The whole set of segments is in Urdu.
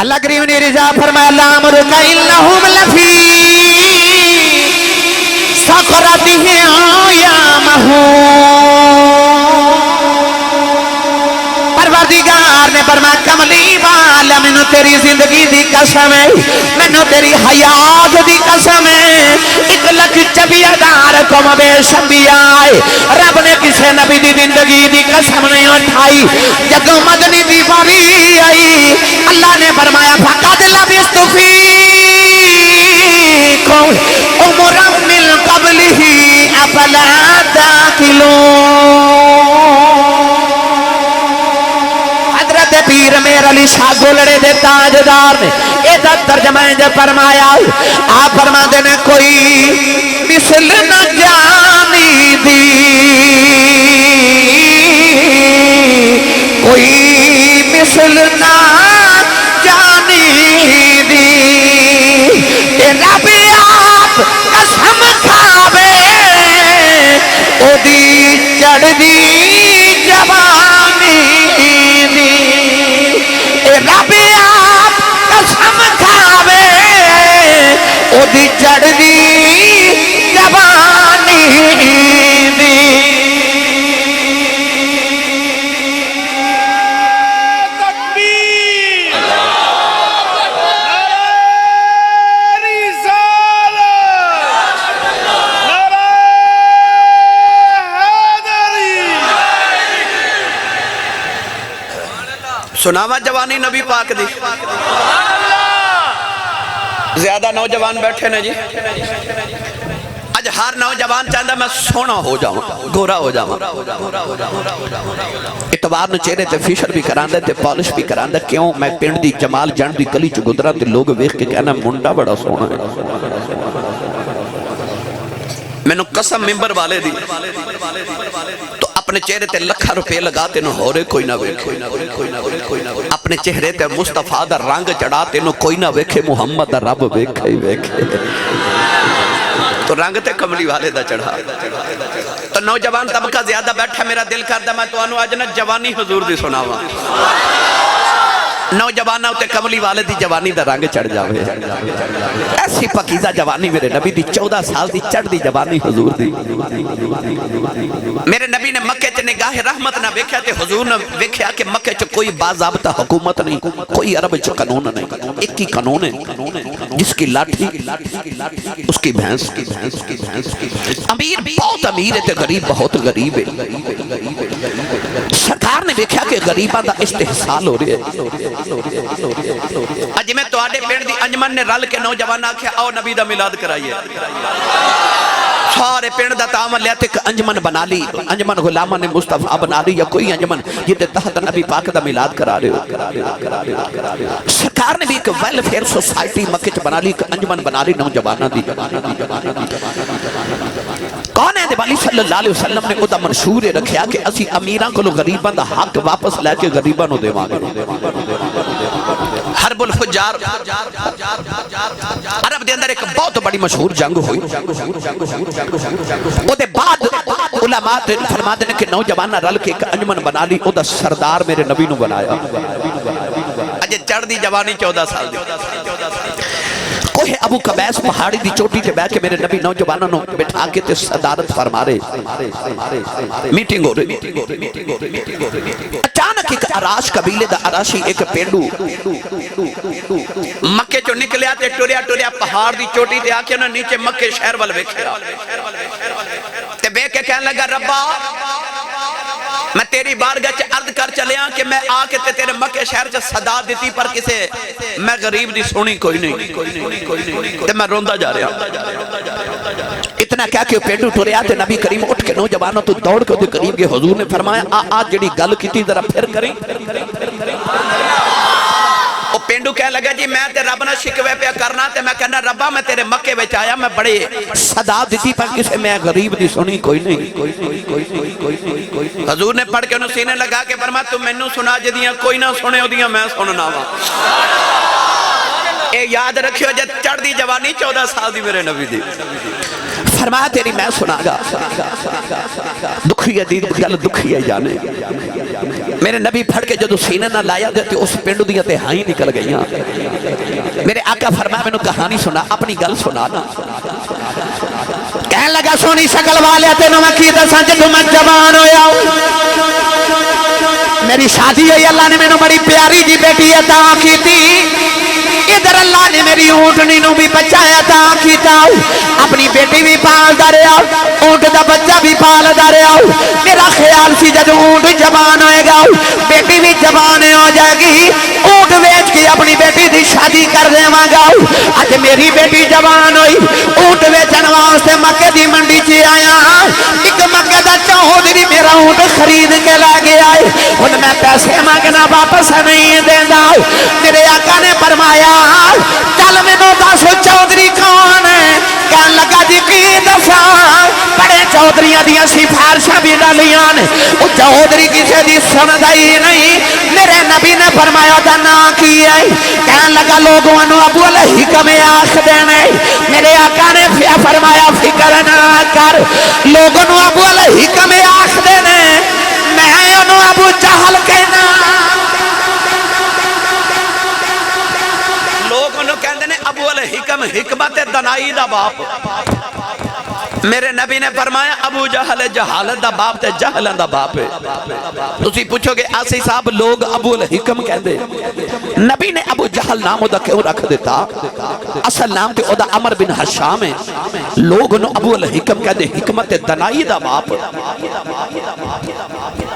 اللہ کریم نے رضا فرمایا لامرک انہم لفی سقرتہم یعمہون۔ پروردگار نے فرمایا کملی والا مینوں تیری زندگی دی قسم ہے، مینوں تیری حیات دی قسم ہے، 1,24,000 قوم بے انبیاء رب نے کسے نبی دی زندگی دی قسم نہیں اٹھائی۔ جدوں مدنی دی باری آئی اللہ نے فرمایا فقد لبثت فیکم عمرا من قبلہ افلا تعقلون۔ پیر میر علی شاہ گولڑے دے تاجدار نے ایدہ ترجمہ جو فرمایا آپ فرما دینے کوئی مثل نہ جانی دی، کوئی مثل نہ جانی دی، رب آپ قسم کھاوے او دی چڑھ دی جوانی دی، رب آپ قسم کھاوے او دی چڑھ دی جوانی دی۔ تکبیر، نعرہ رسالت، نعرہ حیدری۔ سناوا جوانی نبی پاک دی، زیادہ نوجوان بیٹھے نے جی، اج ہر نوجوان چاہتا میں سونا ہو جاؤں، گورا ہو جاؤں، اتوار نو چہرے تے فیشر بھی کراندے تے پالش بھی کراندے، کیوں میں پنڈ دی جمال جان دی گلی چ گزرا تے لوگ ویکھ کے کہنا منڈا بڑا سونا ہے۔ میں نو قسم ممبر والے دی تو اپنے چہرے تے لکھا روپے لگاتے نو ہو رہے کوئی نہ ویکھے، اپنے چہرے تے مصطفیٰ دا رنگ چڑھاتے نو کوئی نہ ویکھے، محمد دا رب ویکھے ہی ویکھے، تو رنگ تے کملی والے دا چڑھا۔ تو نوجوان طبقہ زیادہ بیٹھا، میرا دل کردہ میں تو انو آج نہ جوانی حضور دی سناوا، نوجوانہ ہوتے کملی والے دی جوانی دا رنگ چڑھ جاوے، ایسی پکیزہ جوانی میرے نبی دی 14 سال دی چڑھ دی جوانی حضور دی۔ میرے نبی نے مکہ چ نگاہ رحمت نہ ویکھیا تے حضور نے ویکھیا کہ مکہ چ کوئی باضابطہ حکومت نہیں، کوئی عرب چ قانون نہیں، ایک ہی قانون ہے جس کی لاٹھی اس کی بھینس، امیر بہت امیر ہے تے غریب بہت غریب ہے۔ سرکار نے ویکھیا کہ غریباں دا استحصال ہو رہے ہے، اج میں تو آڈے پینڈ دی انجمن نے رل کے نوجوان آکھیا آؤ نبی دا میلاد کرائیے، سارے پینڈ دا تعامل لیتے کہ انجمن بنا لی، انجمن غلامہ نے مصطفیٰ بنا لی، یا کوئی انجمن یہ تحت نبی پاک دا میلاد کرا رہے ہو۔ سرکار نے بھی ایک ویلفیئر سوسائٹی مکہ چ بنا لی، ایک انجمن بنا لی نوجوانہ دی۔ کون ہے دیوالی صلی اللہ علیہ وسلم نے خدا منشور رکھیا کہ اسی امیران کو غریبان دا حق واپس لے کے غریبان نو دیوان گے۔ حرب الفجار عرب دے اندر ایک بہت بڑی مشہور جنگ ہوئی، او دے بعد علماء فرما دینے کہ نوجوانہ رل کے ایک انجمن بنا لی، او دا سردار میرے نبی نو بنایا۔ اجے چڑھ دی جوانی 14 سال دی، کوئی ابو قبیس پہاڑی دی چوٹی تے بیٹھ کے میرے نبی نوجوانوں نے بٹھا کے تے صدارت فرما رہے، میٹنگ ہو رہی۔ اچانک ایک اراش قبیلے دا اراشی ایک پینڈو مکے چو نکلیا تے ٹوریا ٹوریا پہاڑ دی چوٹی تے آکے انہوں نیچے مکے شہر وال ویکھیا تے بیک کے کہنے لگا ربا میں تیری بارگاہ چ عرض کر چلیا کہ میں آکے تے تیرے مکے شہر چ صدا دیتی پر کسے میں غریب دی سونی کوئی نہیں تے میں روندہ جا رہا۔ اتنا کیا کہ پینڈو ٹوریا تے نبی کریم اٹھ کے نوجوانوں تو دوڑ کے دے قریب گئے، حضور نے فرمایا آج جڑی گل کیتی ذرا پھر کریں۔ وہ پینڈو کہہ لگا جی میں تے رب نہ شکوے پہ کرنا تے میں کہنا ربا میں تیرے مکے وچ آیا میں بڑے صدا دیتی پر کسے میں غریب دی سنی کوئی نہیں۔ حضور نے پڑھ کے انہوں سینے لگا کے فرمایا تم مینوں سنا جدیاں کوئی نہ سنے ہو دیاں میں سننا وا۔ اے یاد رکھیو جے چڑھ دی جوانی 14 سال دی میرے نبی دی۔ فرمایا تیری میں سنا گا دکھی ہے دید گل دکھی ہے جانے میرے نبی پھڑ کے جدو سینے نہ لایا دیتے اس پنڈو دیا تے ہائیں نکل گئیاں میرے آقا فرمایا میں نے کہانی سنا اپنی گل سنا نا کہنے لگا سونی شکل والے تینوں میں کی دساں جدو میں جوان ہویا میری شادی ہوئی اللہ نے میں نے بڑی پیاری جی بیٹی عطا کی تھی ادھر اللہ نے میری اونٹنی نو بھی بچایا عطا کیتا اپنی بیٹی بھی پال دا رہا اونٹ دا بچہ بھی پال دا رہا میرا خیال سی جب اونٹ جوان ہوئے گا بیٹی بھی جوان ہو جائے گی اونٹ ویچ کے اپنی بیٹی دی شادی کر دے گا اج میری بیٹی جوان ہوئی اونٹ ویچن واسطے مکے دی منڈی چ آیا ایک مکے دا چودھری میرا اونٹ خرید کے لے گیا ہن میں پیسے مانگنا واپس نہیں دیندا میرے آقا نے فرمایا چل مینوں دس چودھری کون ہے کہن لگا جی کی دساں بڑے چودھریاں دیاں سفارشاں بھی ڈالیاں نے او چودھری کسے دی سندا ہی نہیں میرے نبی نے فرمایا دا نام کی ہے کہن لگا لوگوں نو ابو الحکم آکھدے نے میرے آقا نے فرمایا فکر نہ کر لوگوں نو ابو الحکم آکھدے نے میں انہوں ابو جہل کہنا لوگ انہوں کہندے نے ابو الحکم حکمت دنائی دا باپ میرے نبی نے فرمایا ابو جہل جہالت دا باپ تے جہل دا باپ ہے تسی پوچھو گے آسی صاحب لوگ ابو الحکم کہندے نبی نے ابو جہل نام دا کیوں رکھ دیتا اصل نام تے او دا عمر بن حشام ہے لوگ انہوں ابو الحکم کہندے حکمت دنائی دا باپ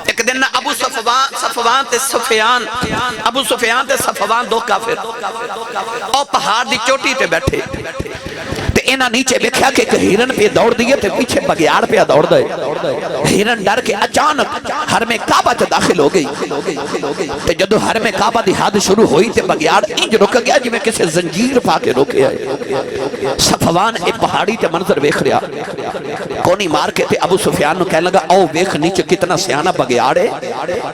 ایک دن ابو صفوان تے سفیان ابو سفیان تے صفوان دو کافر اور پہاڑ دی چوٹی تے بیٹھے تے انہاں نیچے بیکھیا کہ ایک ہرن پہ دوڑ دیئے تے پیچھے بگیاڑ پہ دوڑ دے ہرن ڈر کے اچانک حرم کعبہ تے داخل ہو گئی تے جدو حرم کعبہ دی حد شروع ہوئی تے بگیاڑ انج رک گیا جی میں کسے زنجیر پا کے روکے آئے صفوان ایک پہاڑی تے منظر ویکھ رہا کونی مار کے تے ابو سفیان نو کہنے لگا او ویکھ نیچے کتنا سیانہ بگیاڑ ہے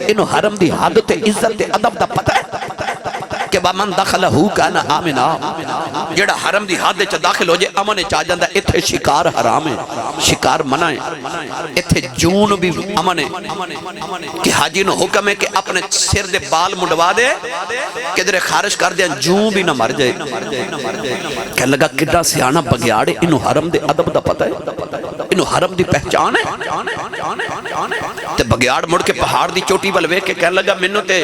انہوں حرم دی حد تے عزت تے ادب دا پتہ ہے کہ وَمَنْ دَخَلَهُ كَانَ آمِنًا جڑا حرم دی حد چ داخل ہو جائے امن چاہ جاندہ اتھے شکار حرام ہے شکار منع ہے اتھے جون بھی امن ہے کہ حاجی نو حکم ہے کہ اپنے سر دے بال مڈوا دے کدھر خارش کر دیں جون بھی نہ مر جائے کہنے لگا کڈا سیانہ بگیاڑے انہوں حرم دے ادب دا پتہ ہے انہوں حرم دی پہچان ہے تے بگیاڑ مڑ کے پہاڑ دی چوٹی بلوے کے کہنے لگا منو تے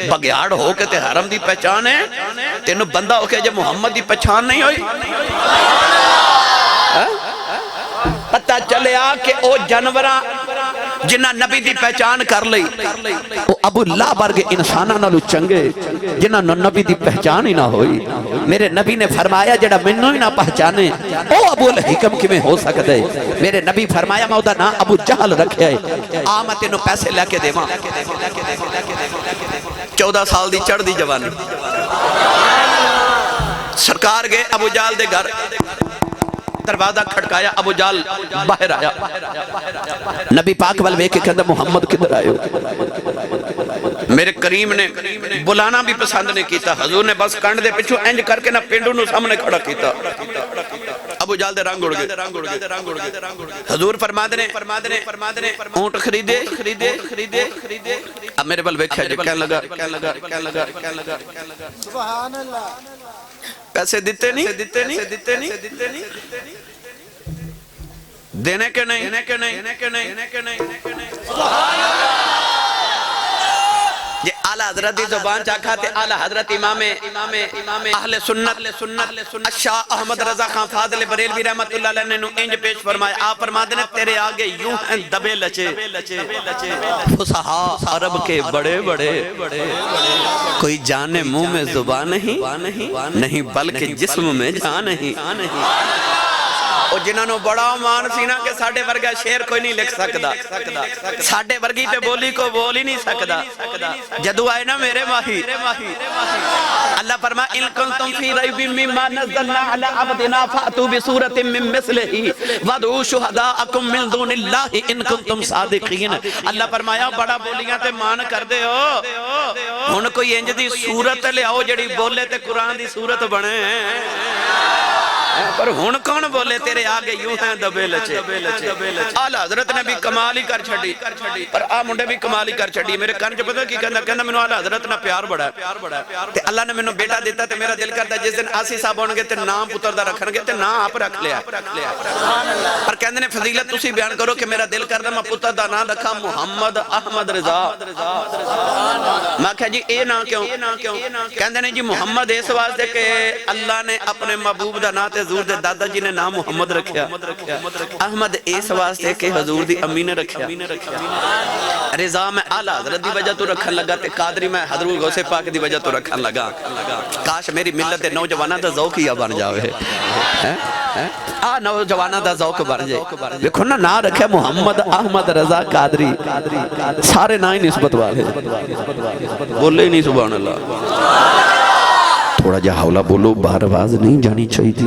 بگیاڑ ہو کے تے حرم دی پہچان ہے تینوں بندہ ہو کے جب محمد دی پہچان نہیں ہوئی پتہ چلے آ کہ او جانوراں جنہ نبی دی پہچان کر لئی او ابو اللہ برگ انسانہ نالو چنگے جنہ نبی دی پہچان ہی نہ ہوئی میرے نبی نے فرمایا جڑا منو ہی نہ پہچانے او ابو الحکم کی میں ہو سکتے میرے نبی فرمایا میں دا نام ابو جہل رکھے آمد انہوں پیسے لے کے دے ماں 14 سال دی چڑھ دی جوانی سرکار گئے ابو جال دے گھر دروازہ کھڑکایا ابو جال باہر آیا نبی پاک والوے کے کہندہ محمد کدھر آئے ہو میرے کریم نے بلانا بھی پسند نہیں کیتا حضور نے بس کنڈ دے پچھو انج کر کے نہ پینڈو نو سامنے کھڑا کیتا ابو جال دے رنگ اڑ گئے حضور فرما دنے اونٹ خریدے اب میرے بل ویکھیا جے کہنے لگا سبحان اللہ پیسے دیتے نہیں دینے کے نہیں یہ اعلیٰ حضرت دی زبان چاکھا تے اعلیٰ حضرت امام اہل سنت اشاہ احمد رضا خان فاضل بریلوی رحمت اللہ علیہ نے انج پیش فرمائے آپ فرما دینے تیرے آگے یوں ہیں دبے لچے فصحاء عرب کے بڑے کوئی جانے منہ میں زبان نہیں بلکہ جسم میں جان نہیں اور جنہوں نے بڑا مان سینہ کہ ساڑھے ورگا شیر کوئی نہیں لکھ سکتا ساڑھے ورگی پہ بولی کو بول ہی نہیں سکتا جدو آئے نا میرے ماہی اللہ فرما ان کنتم فی ریب مما نزلنا علی عبدنا فاتوا بصورت من مثلہ وادعوا شہداءکم من دون اللہ ان کنتم صادقین اللہ فرمایا بڑا بولیاں تے مان کر دے ہو ہن کوئی انج دی صورت لے آؤ جڑی بولے تے قرآن دی صورت بنے پر ہن کون بولے تیرے آگے یوں ہیں دبے لچے آلہ حضرت نے بھی کمال ہی کر چھڑی پر آ منڈے بھی کمال ہی کر چھڑی میرے کان جو پتہ کی کہنا میں آلہ حضرت نہ پیار بڑا ہے تے اللہ نے میں بیٹا دیتا تے میرا دل کرتا جس دن آسی صاحب ہون گے تے نام پتر دا رکھن گے تے نام آپ رکھ لیا پر کہندے نے فضیلت تسی بیان کرو کہ میرا دل کرتا میں پتر دا نام رکھا محمد احمد رضا میں کہا جی اے نام کیوں کہندے نے جی محمد اس واسطے کہ اللہ نے اپنے محبوب دا نام تے حضور دے دادا جی نے نام محمد رکھیا احمد اس واسطے کہ حضور دی امی نے رکھیا رضا میں اعلی حضرت دی وجہ تو رکھن لگا تے قادری میں حضرت غوث پاک دی وجہ تو رکھن لگا کاش میری ملت دے نوجواناں دا ذوق ہی بن جاوے نوجواناں دا ذوق بن جائے دیکھو نا رکھے محمد احمد رضا قادری سارے نا ہی نسبت والے بولے ہی نہیں سبحان اللہ تھوڑا جا حولہ بولو باہر آواز نہیں جانی چاہیے تھی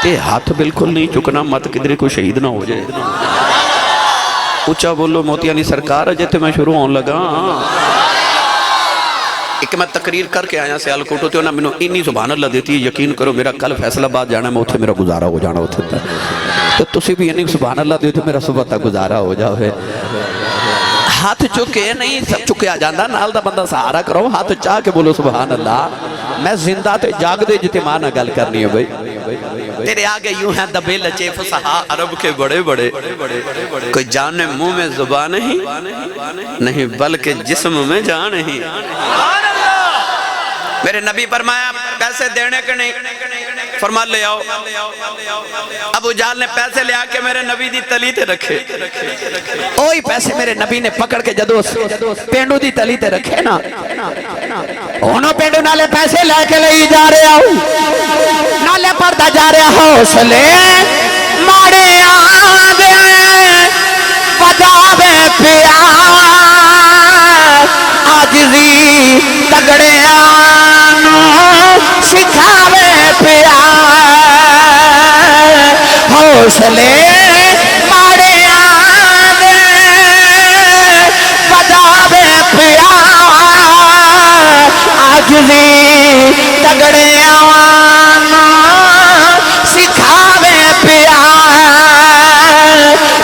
تے ہاتھ بالکل نہیں چکنا مت کدھر کوئی شہید نہ ہو جائے اچھا بولو موتیانی سرکار جیتے میں شروع ہون لگا ایک میں تقریر کر کے آیا سیال کوٹو تے انہاں میں انی سبحان اللہ دیتی ہے یقین کرو میرا کل فیصلہ بات جانا میں اتھے میرا گزارا ہو جانا اتھے تو تسی بھی انی سبحان اللہ دیتی میرا صبح تک گزارا ہو جاؤ ہاتھ چکے نہیں سب چکے آ جاندہ نال دا بندہ سہارا کرو ہاتھ چاہ کے بولو سبحان اللہ میں زندہ تے جاگ دے جتے ماں نہ گل کرنی ہے بھئی تیرے آگے یوں ہیں دبے لچے فصحا عرب کے بڑے بڑے کوئی جانے منہ میں زبان نہیں بلکہ جسم میں جان نہیں میرے نبی فرمایا پیسے دینے کے نہیں فرما لے آؤ ابو جہل نے پیسے لے آ کے میرے نبی دی تلی تے رکھے اوہی پیسے میرے نبی نے پکڑ کے جدو پینڈو دی تلی تے رکھے نا انہوں پینڈو نالے پیسے لے کے لئی جا رہے آؤ نالے پردہ جا رہے حوصلے مارے آدھے وجہ بے پیار آجزی تگڑے آنو سکھاوے پیار حوصلے مارے آدھے وجہ بے پیار آجزی تگڑے آنو سکھاوے پیار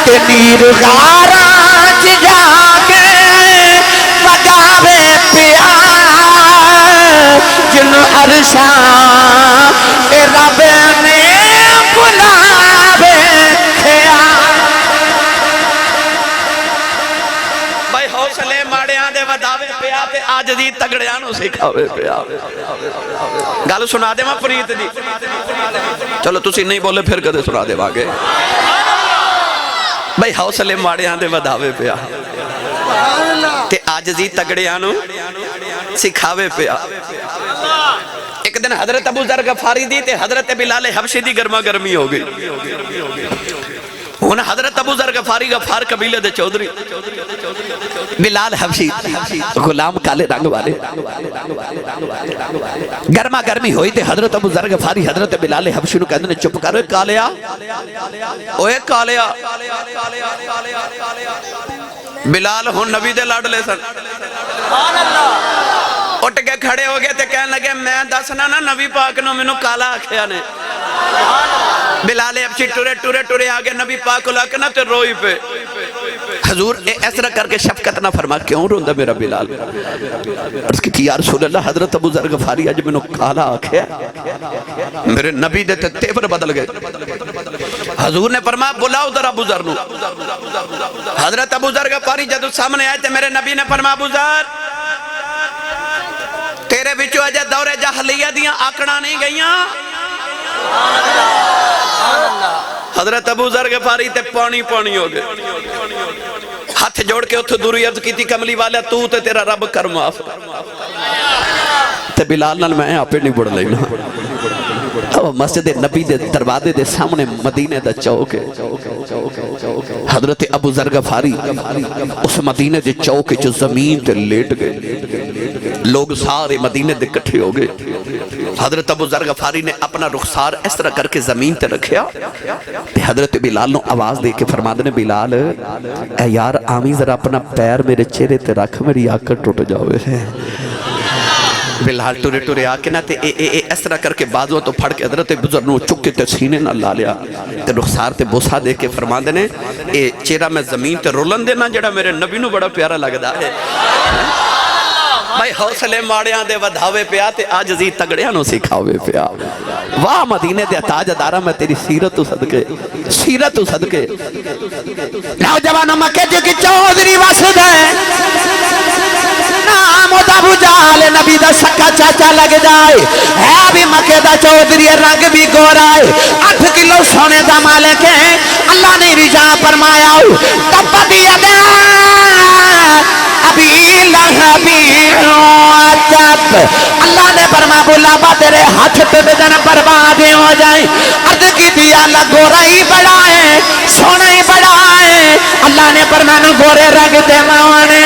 تے نیر غارات جا کے وگاوے پیار جن عرشاں اے رب نے بلاوے خیال بھائی حوصلے ماڑیاں دے وداوے پیا تے آج دی تگڑیاں نو سکھاوے پیا گل سنا دے ماں پریت دی چلو تسی نہیں بولے پھر کدے سنا دے واگے بھائی حوصلے ماڑیاں دے وداوے پیا تے آج دی تگڑیاں نو سکھاوے پیا ایک دن حضرت ابو ذر غفاری دی تے حضرت بلال حبشی دی گرما گرمی ہو گئی انہاں حضرت ابو ذر غفاری غفار قبیلے دے چودھری بلال حبشی غلام کالے رنگ والے گرما گرمی ہوئی تے حضرت ابو ذر غفاری حضرت بلال حبشی نو کہندے نے چپ کر کالیا اوے کالیا بلال ہن نبی دے لاڈ لے سن اٹھ کے کھڑے ہو گئے تے کہنے لگے میں دسنا نا نبی پاک نو منو کالا آکھیا نے بلال حبشی ٹورے آگے نبی پاک کو لاکنا تے روئی پہ حضور اس طرح کر کے شفقت نہ فرما کیوں روندہ میرا بلال عرض کی یا رسول اللہ حضرت ابو ذر غفاری آج منو کالا آکھیا میرے نبی دے تیور بدل گئے حضور نے فرمایا بلاؤ در ابو ذر نو حضرت ابو ذر غفاری جدو سامنے آئے تے میرے نبی نے فرمایا ابو ذر تیرے بچو اجے دور جاہلیہ دیاں آکڑا نہیں گئیاں حضرت ابو ذر غفاری تے پانی پانی ہو گئے ہاتھ جوڑ کے اتھو دوری عرض کی تھی کملی والا تو تے تیرا رب کر معاف تے بلال نال میں آپے نہیں بڑھ لینا مسجد نبی دے دروازے دے سامنے مدینے دا چوک ہے حضرت ابو ذر غفاری اس مدینے دے چوک جو زمین تے لیٹ گئے لوگ سارے مدینے دے کٹھے ہو گئے حضرت ابو ذر غفاری نے اپنا رخسار اس طرح کر کے زمین تے رکھیا حضرت بلال نو آواز دے کے فرما دے بلال اے یار آمی ذرا اپنا پیر میرے چہرے تے رکھ میری آکر ٹوٹ جاوے بلال ٹورے ٹورے آکے نا تے اس طرح کر کے بازو تو پھڑ کے حضرت بزرگ نو چک کے تے سینے نہ لا لیا تے رخسار تے بوسا دے کے فرما دینے اے چیرہ میں زمین تے رولن دینا جڑا میرے نبی نو بڑا پیارا لگدا ہے بھائی حوصلے ماڑیاں دے ودھاوے پیا تے آجزی تگڑیاں نو سکھاوے پیا واہ مدینے دے تاج دارہ میں تیری سیرت صدقے نوجوانوں مکہ جو کی چودری وسد ہے نام دا ابو جہل نبی دا سکا چاچا لگ جائے ہے بھی مکہ دا چودری رنگ بھی گورائے 8 کلو سونے دا مالک ہے اللہ نے رجا فرمایا تبت یدا ابی لہبی وتب اللہ نے فرمایا بلابا تیرے ہاتھ پہ بدن برباد ہو جائیں عرض کی دیا اللہ گورا ہی بڑا ہے سونا ہی بڑا ہے اللہ نے فرمایا گورے رنگ دے مانے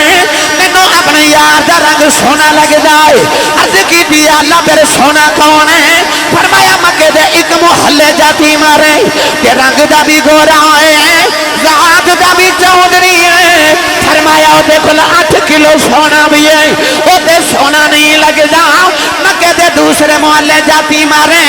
مینوں اپنے یار دا رنگ سونا لگ جائے عرض کی دیا اللہ پھر سونا کون ہے فرمایا مکے دے ایک محلے جاتی مارے کہ رنگ دا بھی گورا ہے ذات دا بھی چودری ہے فرمایا او دیکھو 8 کلو سونا بھی ہے او دے سونا نہیں لگ جا مکے دے دوسرے محلے جاتی مارے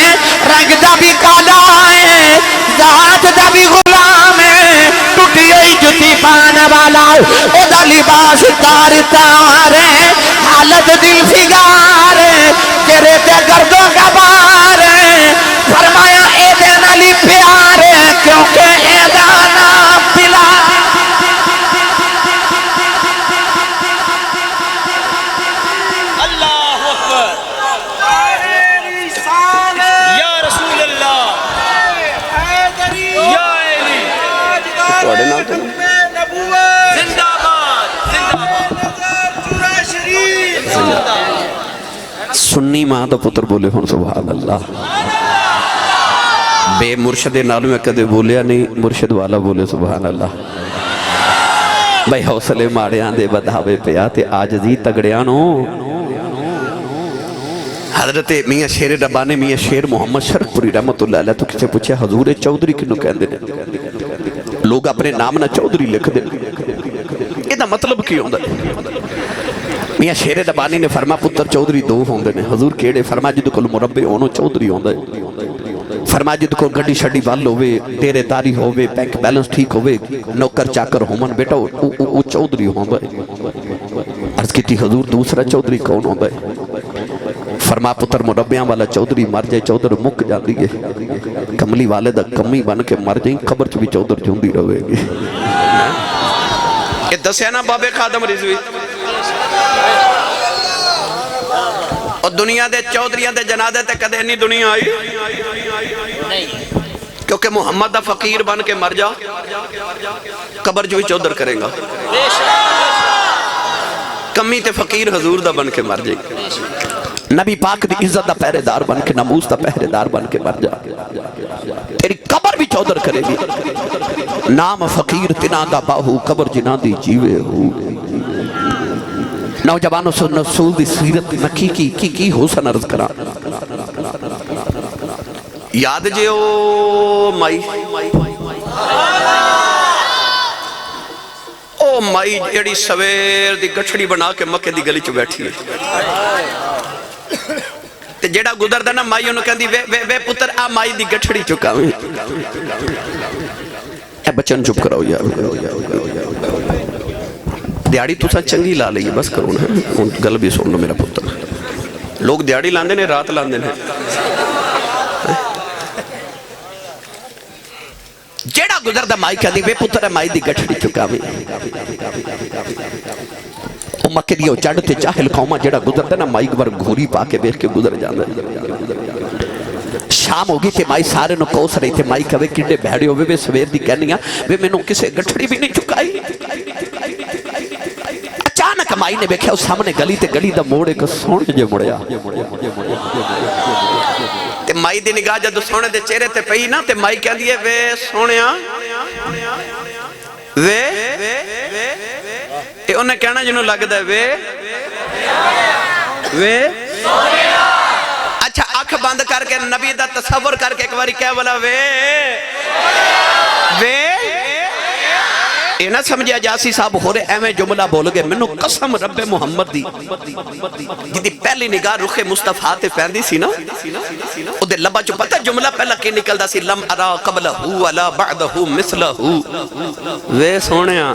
رنگ دا بھی کالا ہے ذات دا بھی غلام ہے ٹوٹی ہوئی جتی پان والا او دا لباس تار تار ہے حالت دل فگار ہے تیرے تے گردوں کا بار ہے فرمایا اے دے نالی پیار ہے کیونکہ اے دانا پلا اللہ اکبر یا رسول اللہ یا علی زندہ باد سنی ماں دا پتر بولے ہون سبحان اللہ بے مرشد نالوں میں کدے بولیا نہیں مرشد والا بولے سبحان اللہ بھائی حوصلے ماڑیاں دے بدھاوے پیا تے آجزی تگڑیاں نو حضرت میاں شیر ربانی میاں شیر محمد شرف پوری رحمت اللہ علیہ تو کسے پوچھے حضور چودری کنو کہن دے لوگ اپنے نام نہ چودری لکھ دے یہ دا مطلب کی ہوندہ میاں شیر ربانی نے فرما پتر چودری 2 ہوندے نے حضور کیڑے فرما جدو کل مربع ہونو چودری ہوندہ فرما جدو کو گھڑی شڑی بال ہوئے تیرے داری ہوئے بینک بیلنس ٹھیک ہوئے نوکر چاکر ہومن بیٹا وہ چودری ہوندہ عرض کی تھی حضور دوسرا چودری کون ہوندہ فرما پتر مربیاں والا چودری مر جائے چودر مک جاندی ہے کملی والے دا کمی بن کے مر جائیں قبر چ بھی چودر جوندی رہے گی یہ دسیا نا بابے خادم رضوی اور دنیا دے چودریاں دے جنازے تے کدے نہیں دنیا آئی کیونکہ محمد دا فقیر بن کے مر جا قبر جو ہی چودر کرے گا کمی تے فقیر حضور دا بن کے مر جائے نبی پاک دی عزت دا پہرے دار بن کے ناموس دا پہرے دار بن کے مر جا تیری قبر بھی چودر کرے گی نام فقیر تنا دا باہو قبر جنا دی جیوے ہو نوجوانوں سے رسول دی سیرت نکی کی حسن عرض کرا یاد جے او مائی او مائی جیڑی سویر دی گٹھڑی بنا کے مکے دی گلی چ بیٹھی ہے تے جیڑا گزر دا نا مائی انہوں کہندی وے پتر آ مائی دی گٹھڑی چکا ہوئی اے بچن چپ کراؤ یا دیاڑی تو سا چنگی لا لئی بس کرو نا گل بھی سن لو میرا پتر لوگ دیاڑی لاندے نے رات لاندے نے جیڑا گزر دا مائی کہندی وے پتر ہے مائی دی گٹھڑی چکا ہوئی او مکے دیو چڑھ تے جاہل قومہ جیڑا گزر دا نا مائی گبر گھوری پا کے بیٹھ کے گزر جاندہ شام ہوگی تے مائی سارے نو کوس رہی تے مائی کہوے کنڈے بھیڑے ہوئے وے سویر دی کہنیاں وے میں نو کسے گٹھڑی بھی نہیں چکائی اچانک مائی نے بیکھیا اس سامنے گلی تے گلی دا موڑے کو سونے جے مڑیا تے مائی دی نگاہ جدو سونے دے چہرے تے پئی نا تے مائی کہہ دیئے وے سونیا وے تے انہیں کہنا جنہوں لگ دے وے اچھا آنکھ بند کر کے نبی دا تصور کر کے ایک باری کہہ بولا وے یہ نہ سمجھا جاسی صاحب ہو رہے ایویں جملہ بول گئے مینوں قسم رب محمد دی جدی پہلی نگاہ رخ مصطفیٰ تے پیندی سی نا او دے لبا چو پتہ جملہ پہلا کی نکلدا سی لم ارا قبلہ ولا بعدہ مثلہ وے سونیا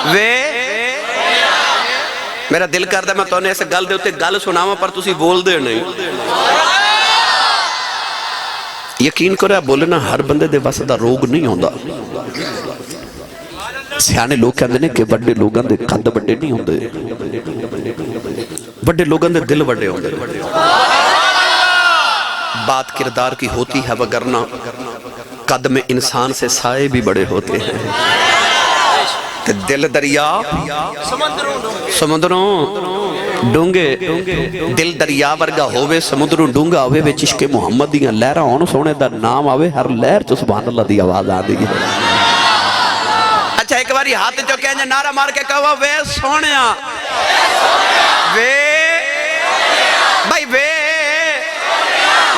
وے میرا دل کردہ میں تو نے ایسے گل دے ہوتے گل سناواں پر تسی بول دے نہیں یقین کرو بولنا ہر بندے دے واسطہ روگ نہیں ہوندا سیانے لوگ کہندے نے کہ بڑے لوگاں دے قد بڑے نہیں ہوندے بڑے لوگاں دے دل بڑے ہوندے بات کردار کی ہوتی ہے وگرنہ قد میں انسان سے سائے بھی بڑے ہوتے ہیں کہ دل دریا سمندروں ڈونگے دل دریا ورگا ہووے سمندروں ڈونگا ہووے وے چشک محمد دیاں لہرہ ہون سونے دا نام آوے ہر لہر چو سبحان اللہ دی آواز آ دی ہے اچھا ایک باری ہاتھ جو کہیں نعرہ مار کے کہا وے سونیا وے بھائی وے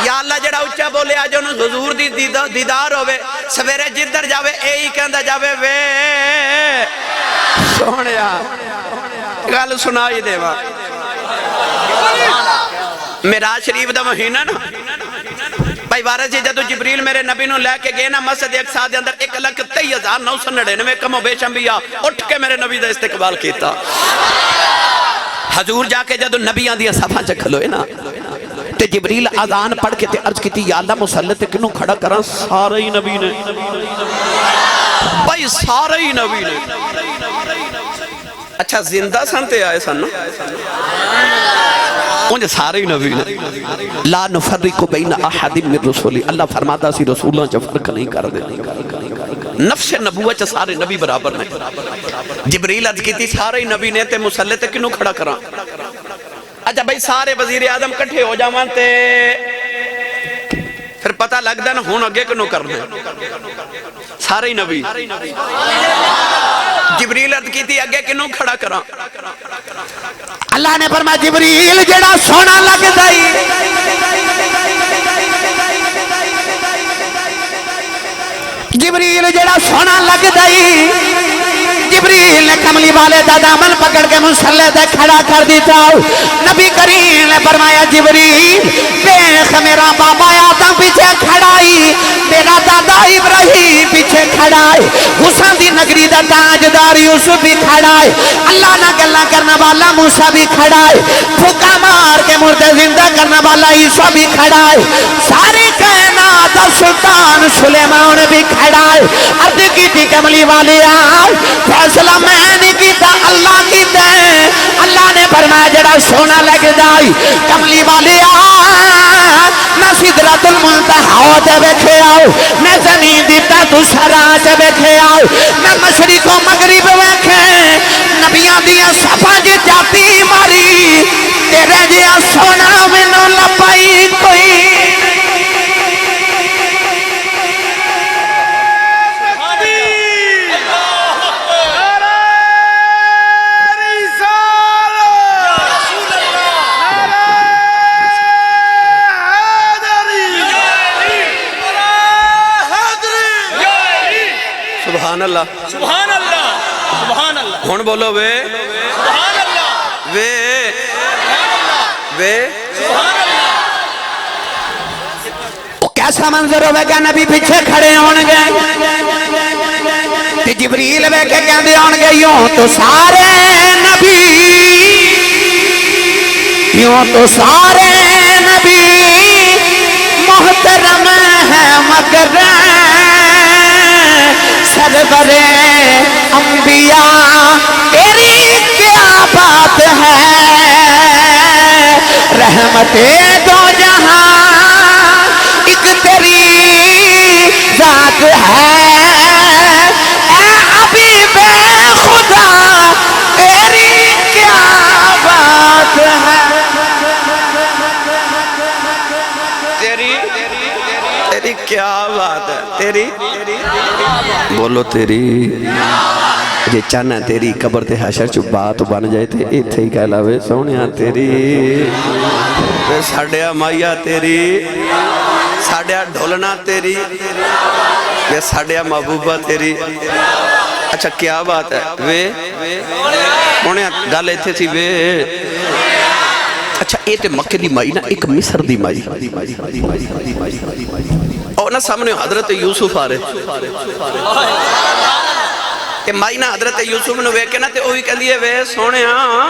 یا اللہ جڑا اچھا بولے آج انہوں حضور دی دیدار ہوئے سویرے جدر جاوے اے ہی کہندہ جاوے وے سونیا گل سنائی دے ماں معراج شریف دا مہینہ نا بھائی وارث جی جدو جبریل میرے نبی نو لے کے گئے نا مسجد اقصا دے اندر 1,23,999 کم و بیش انبیاء اٹھ کے میرے نبی دا استقبال کیتا حضور جا کے جدو نبیاں دیا صفحہ چکھلوئے نا تے جبریل آذان پڑھ کے تے عرض کی تھی یا اللہ مسلط کنوں کھڑا کرا سارے ہی نبی نے بھائی سارے ہی نبی نے اچھا زندہ سنتے آئے سن انجھے سارے ہی نبی نے لا نفرق بین احد من رسولی اللہ فرماتا سی رسولوں چا فرق نہیں کر دے نفس نبوت چا سارے نبی برابر نہیں جبریل عرض کی تھی سارے ہی نبی نے تے مسلط کنوں کھڑا کرا اچھا بھائی سارے وزیر اعظم کٹھے ہو جاوان تے پھر پتہ لگ دن ہون اگے کنوں کر دیں سارے ہی نبی جبریل عرض کی تھی اگے کنوں کھڑا کرا اللہ نے فرمایا جبریل جڑا سونا لگ دائی جبریل جڑا سونا لگ دائی جبریل نے کملی والے دا دامن پکڑ کے مسلح دے کھڑا کر دیتا نبی کریم نے فرمایا جبریل دیکھ میرا بابا آدم پیچھے کھڑائی میرا دادا ابراہیم پیچھے کھڑائی حسین دی نگری دا تاجدار یوسف بھی کھڑائی اللہ نہ گلہ کرنا والا موسیٰ بھی کھڑائی پھکا مار کے مردے زندہ کرنا والا عیسیٰ بھی کھڑائی ساری کائنات سلطان سلیمان بھی کھڑائی عرض کی تھی کملی والے آئے فیصلہ میں نہیں کیتا اللہ کیتا ہے اللہ نے فرمایا جڑا سونا لگ جائی کملی والے میں سدرت المنتہا تے بیٹھے آؤ میں زمین دیتا تو سرا تے بیٹھے آؤ میں مشرق و مغرب بیٹھے نبیاں دیا صفا جی جاتی ماری تیرے جیا سونا منو لپائی کوئی سبحان اللہ سبحان اللہ سبحان اللہ ہون بولو وے سبحان اللہ وے وے سبحان اللہ وہ کیسا منظر ہوئے گا نبی پیچھے کھڑے ہونگے تے جبریل وے کے کہندے ہونگے یوں تو سارے نبی یوں تو سارے نبی محترم ہے مگر سرور انبیاء تیری کیا بات ہے رحمت دو جہاں ایک تیری ذات ہے اے حبیب خدا تیری کیا بات ہے تیری کیا بات ہے تیری بولو تیری جے چانا تیری قبر تے حشر چو بات بن جائے تے ایتھے ہی کہلاوے سونیا تیری ساڑیا مائیا تیری ساڑیا ڈھولنا تیری یا ساڑیا محبوبہ تیری. اچھا کیا بات ہے وے انہیں گالے تھے سی وے. اچھا یہ تے مکہ دی مائی نا ایک مصر دی مائی اور نا سامنے حضرت یوسف آ رہے تے مائی نا حضرت یوسف نے ویکے نا تے اوہی کہہ دیئے وے سونے ہاں.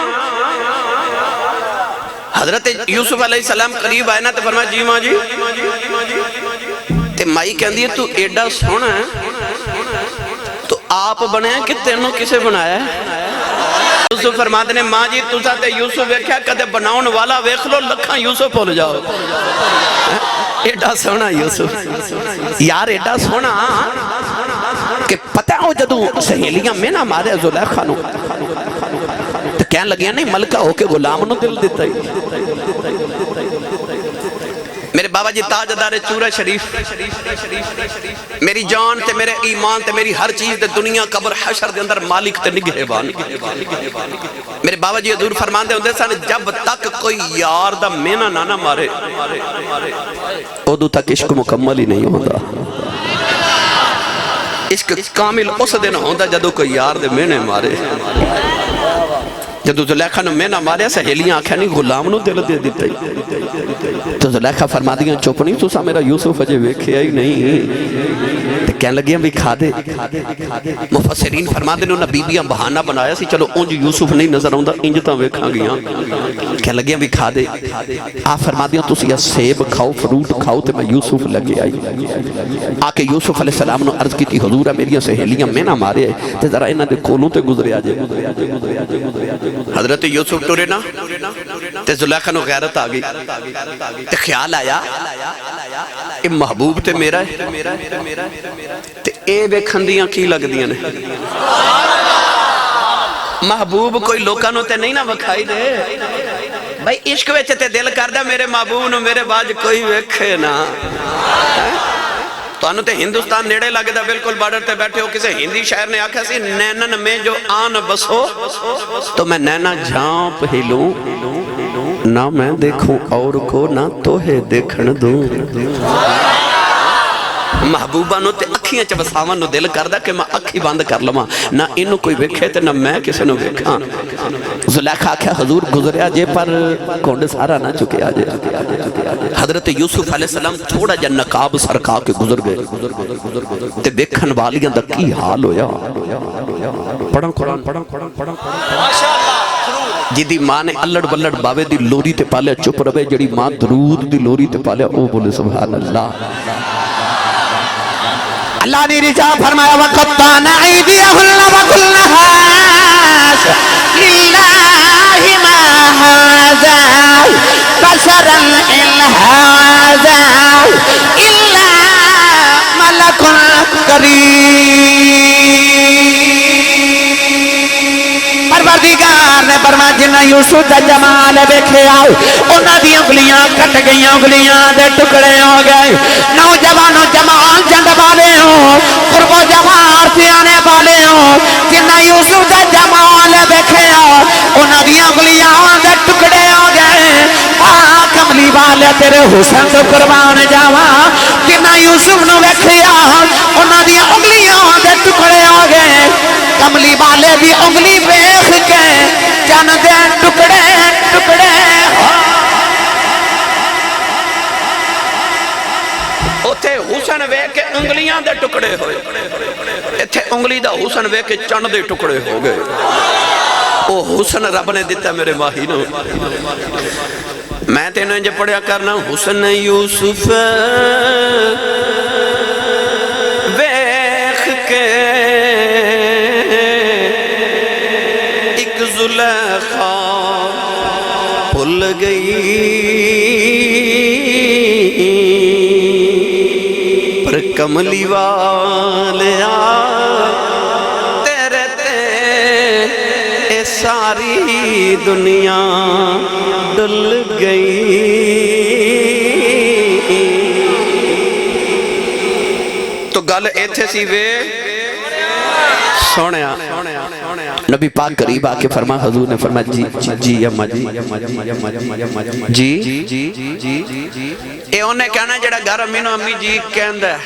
حضرت یوسف علیہ السلام قریب آئے نا تے فرمایا جی ماں جی. تے مائی کہہ دیئے تو ایڈا سونا ہے تو آپ بنے ہیں کہ تینوں کسے بنایا ہے. یوسف فرماتے نے ماں جی تُسا تے یوسف ویکھیا کدے بناؤن والا ویکھ لو لکھاں یوسف بھول جاؤ. ایڈا سونا یوسف یار ایڈا سونا کہ پتہ ہو جدوں سہیلیاں میں نہ مارے زلیخا نو تو کہنے لگیا نہیں ملکہ ہو کے غلام نو دل دیتا ہی. میرے بابا جی تاجدار چورہ شریف میری جان تے میرے ایمان تے میری ہر چیز تے دنیا قبر حشر دے اندر مالک تے نگہبان. میرے بابا جی حضور فرمان دے ہوندے سن جب تک کوئی یار دا مینا نانا مارے ادو تک عشق مکمل ہی نہیں ہوتا. عشق کامل اس دن ہوندہ جدو کوئی یار دے مینے مارے. جدو زلیخا نو مینا مارے سہیلیاں آکھیا نہیں غلام نو دل دے دیتا ہی. تو زلیخا فرما دیاں چپ نہیں تو سا میرا یوسف اجے ویکھیا ہی نہیں. تو کہنے لگیاں بھی کھا دے. مفسرین فرما دینے انہاں بی بیاں بہانہ بنایا سی چلو انج یوسف نہیں نظر آؤندہ انجتاں ویکھاں گیاں. کہنے لگیاں بھی کھا دے. آپ فرما دیاں تو سیا سیب کھاؤ فروٹ کھاؤ تے میں یوسف لگے آئی. آکے یوسف علیہ السلام نے عرض کی تھی حضورہ میری سہیلیاں میں نہ مارے تے ذرا انہاں دے کولوں تے گزرے آجے. حضرت یوسف ٹورے نا تے زلیخا نو غیرت آگئی تے خیال آیا اے محبوب تے میرا ہے تے اے بے کھندیاں کی لگ دیاں نے. محبوب کوئی لوکاں نو تے نہیں نہ وکھائی دے بھائی عشق ویچے تے دل کردہ میرے محبوب نو میرے باج کوئی ویکھے نا. تو انہوں تے ہندوستان نیڑے لگے دا بالکل بارڈر تے بیٹھے ہو کسے ہندی شاعر نے آکھا سی نینن میں جو آن بسو تو میں نینا جھانپ ہی لوں نہ میں دیکھوں اور کو نہ توہے دیکھن دوں. محبوبہ نو تے اکھیاں چا بساون نو دل کردہ کہ میں اکھی باند کر لما نہ انہوں کوئی ویکھے تے نہ میں کسے نو ویکھاں. زلیخا آکھا حضور گزریا جے پر کونڈ سارا نہ چکے آجے. حضرت یوسف علیہ السلام تھوڑا جا نقاب سرکا کے گزر گئے تے دیکھن والیاں دا کی حال ہویا. پڑھن قرآن جی ماں نے اللڑ بلڑ باوے دی لوری تے پالیا چپ رہے جڑی ماں درود دی لوری تے پالیا او بولے سبحان اللہ. اللہ نے رجا فرمایا وَقَطَّعْنَ أَيْدِيَهُنَّ وَقُلْنَ حَاشَ لِلَّهِ مَا هَذَا بَشَرًا إِنْ هَذَا إِلَّا مَلَكٌ كَرِيمٌ. پروردگار نے فرمایا جنہ یوسف دا جمال ویکھے آؤ انہاں دی انگلیاں کٹ گئیاں انگلیاں دے ٹکڑے ہو گئے. نوجوانوں جمال جنڈ والے ہوں قرب و جمال سے آنے والے ہوں جنہ یوسف دا جمال ویکھے آؤ انہاں دی انگلیاں دے ٹکڑے ہو گئے. کملی والے تیرے حسن تو قربان جاواں جنہ یوسف نو ویکھے آؤ انہاں دی انگلیاں دے ٹکڑے ہو گئے. کملی والے دی انگلی ویکھ کے جن دے ٹکڑے ٹکڑے اوتھے حسن ویکھ کے انگلیاں دے ٹکڑے ہوئے ایتھے انگلی دا حسن ویکھ کے چن دے ٹکڑے ہو گئے. او حسن رب نے دیتا میرے ماہی نو. میں تینوں جو پڑھیا کرنا حسن یوسف ویکھ کے ایک زلیخا بھول گئی پر کملی والیا تیرے تے اے ساری دنیا ڈل گئی. تو گل ایتھے سی وے سونیا نبی پاک قریب آکے فرما حضور نے فرمایا جی اماں جی اے انہیں کہنا جڑا گھر امی نو امی جی کہندا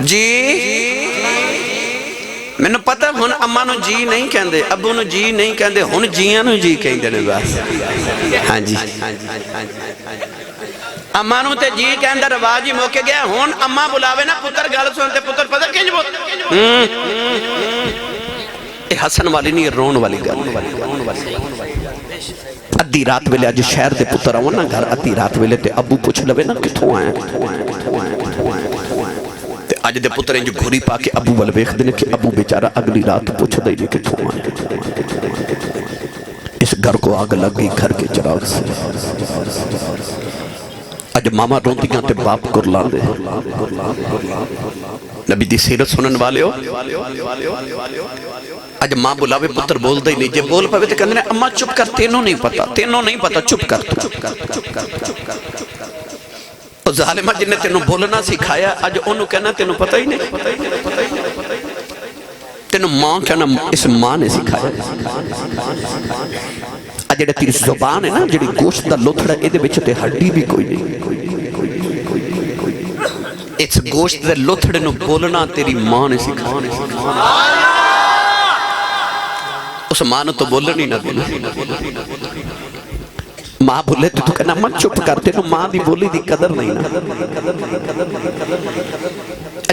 جی میں نے پتہ ہن اماں نو جی نہیں کہندے ابو نو جی نہیں کہندے ہن جیاں نو جی کہندے نے بس ہاں جی اماں نو تے جی کہندے رواج ہی موکے گیا ہن اماں بلاوے نا پتر گل سن تے پتر پتہ کنج بول اے حسن والی نہیں رون والی گل ادھی رات ویلے اج شہر دے پتر آون نا گھر ادھی رات ویلے تے ابو پوچھ لوے نا کتھوں آئے تے اج دے پتر انج گھوری پا کے ابو ول ویکھدے نے کہ ابو بیچارہ اگلی رات پوچھدا ہی نہیں کتھوں آئے اس گھر کو آگ لگ گئی گھر کے چراغ سے اج ماما روندیاں تے باپ کرلا دے نبی دی سیرت سنن والے ہو اج ماں بلاوے پتر بول دے نہیں جے بول پاوے تے کہندے نے اماں چپ کر تینوں نہیں پتا چپ کر او ظالمہ جن نے تینوں بولنا سکھایا اج اونوں کہنا تینوں پتہ ہی نہیں تینوں ماں کہنا اس ماں نے سکھایا اج جڑے تیری زبان ہے نا جڑی گوشت دا لوتھڑا اے دے وچ تے ہڈی بھی کوئی نہیں اس گوشت دے لوتھڑے نو بولنا تیری ماں نے سکھایا اس ماں نے تو بولنی نہ دینا ماں بولے تو کہنا ماں چپ کرتے نو ماں دی بولی دی قدر نہیں نا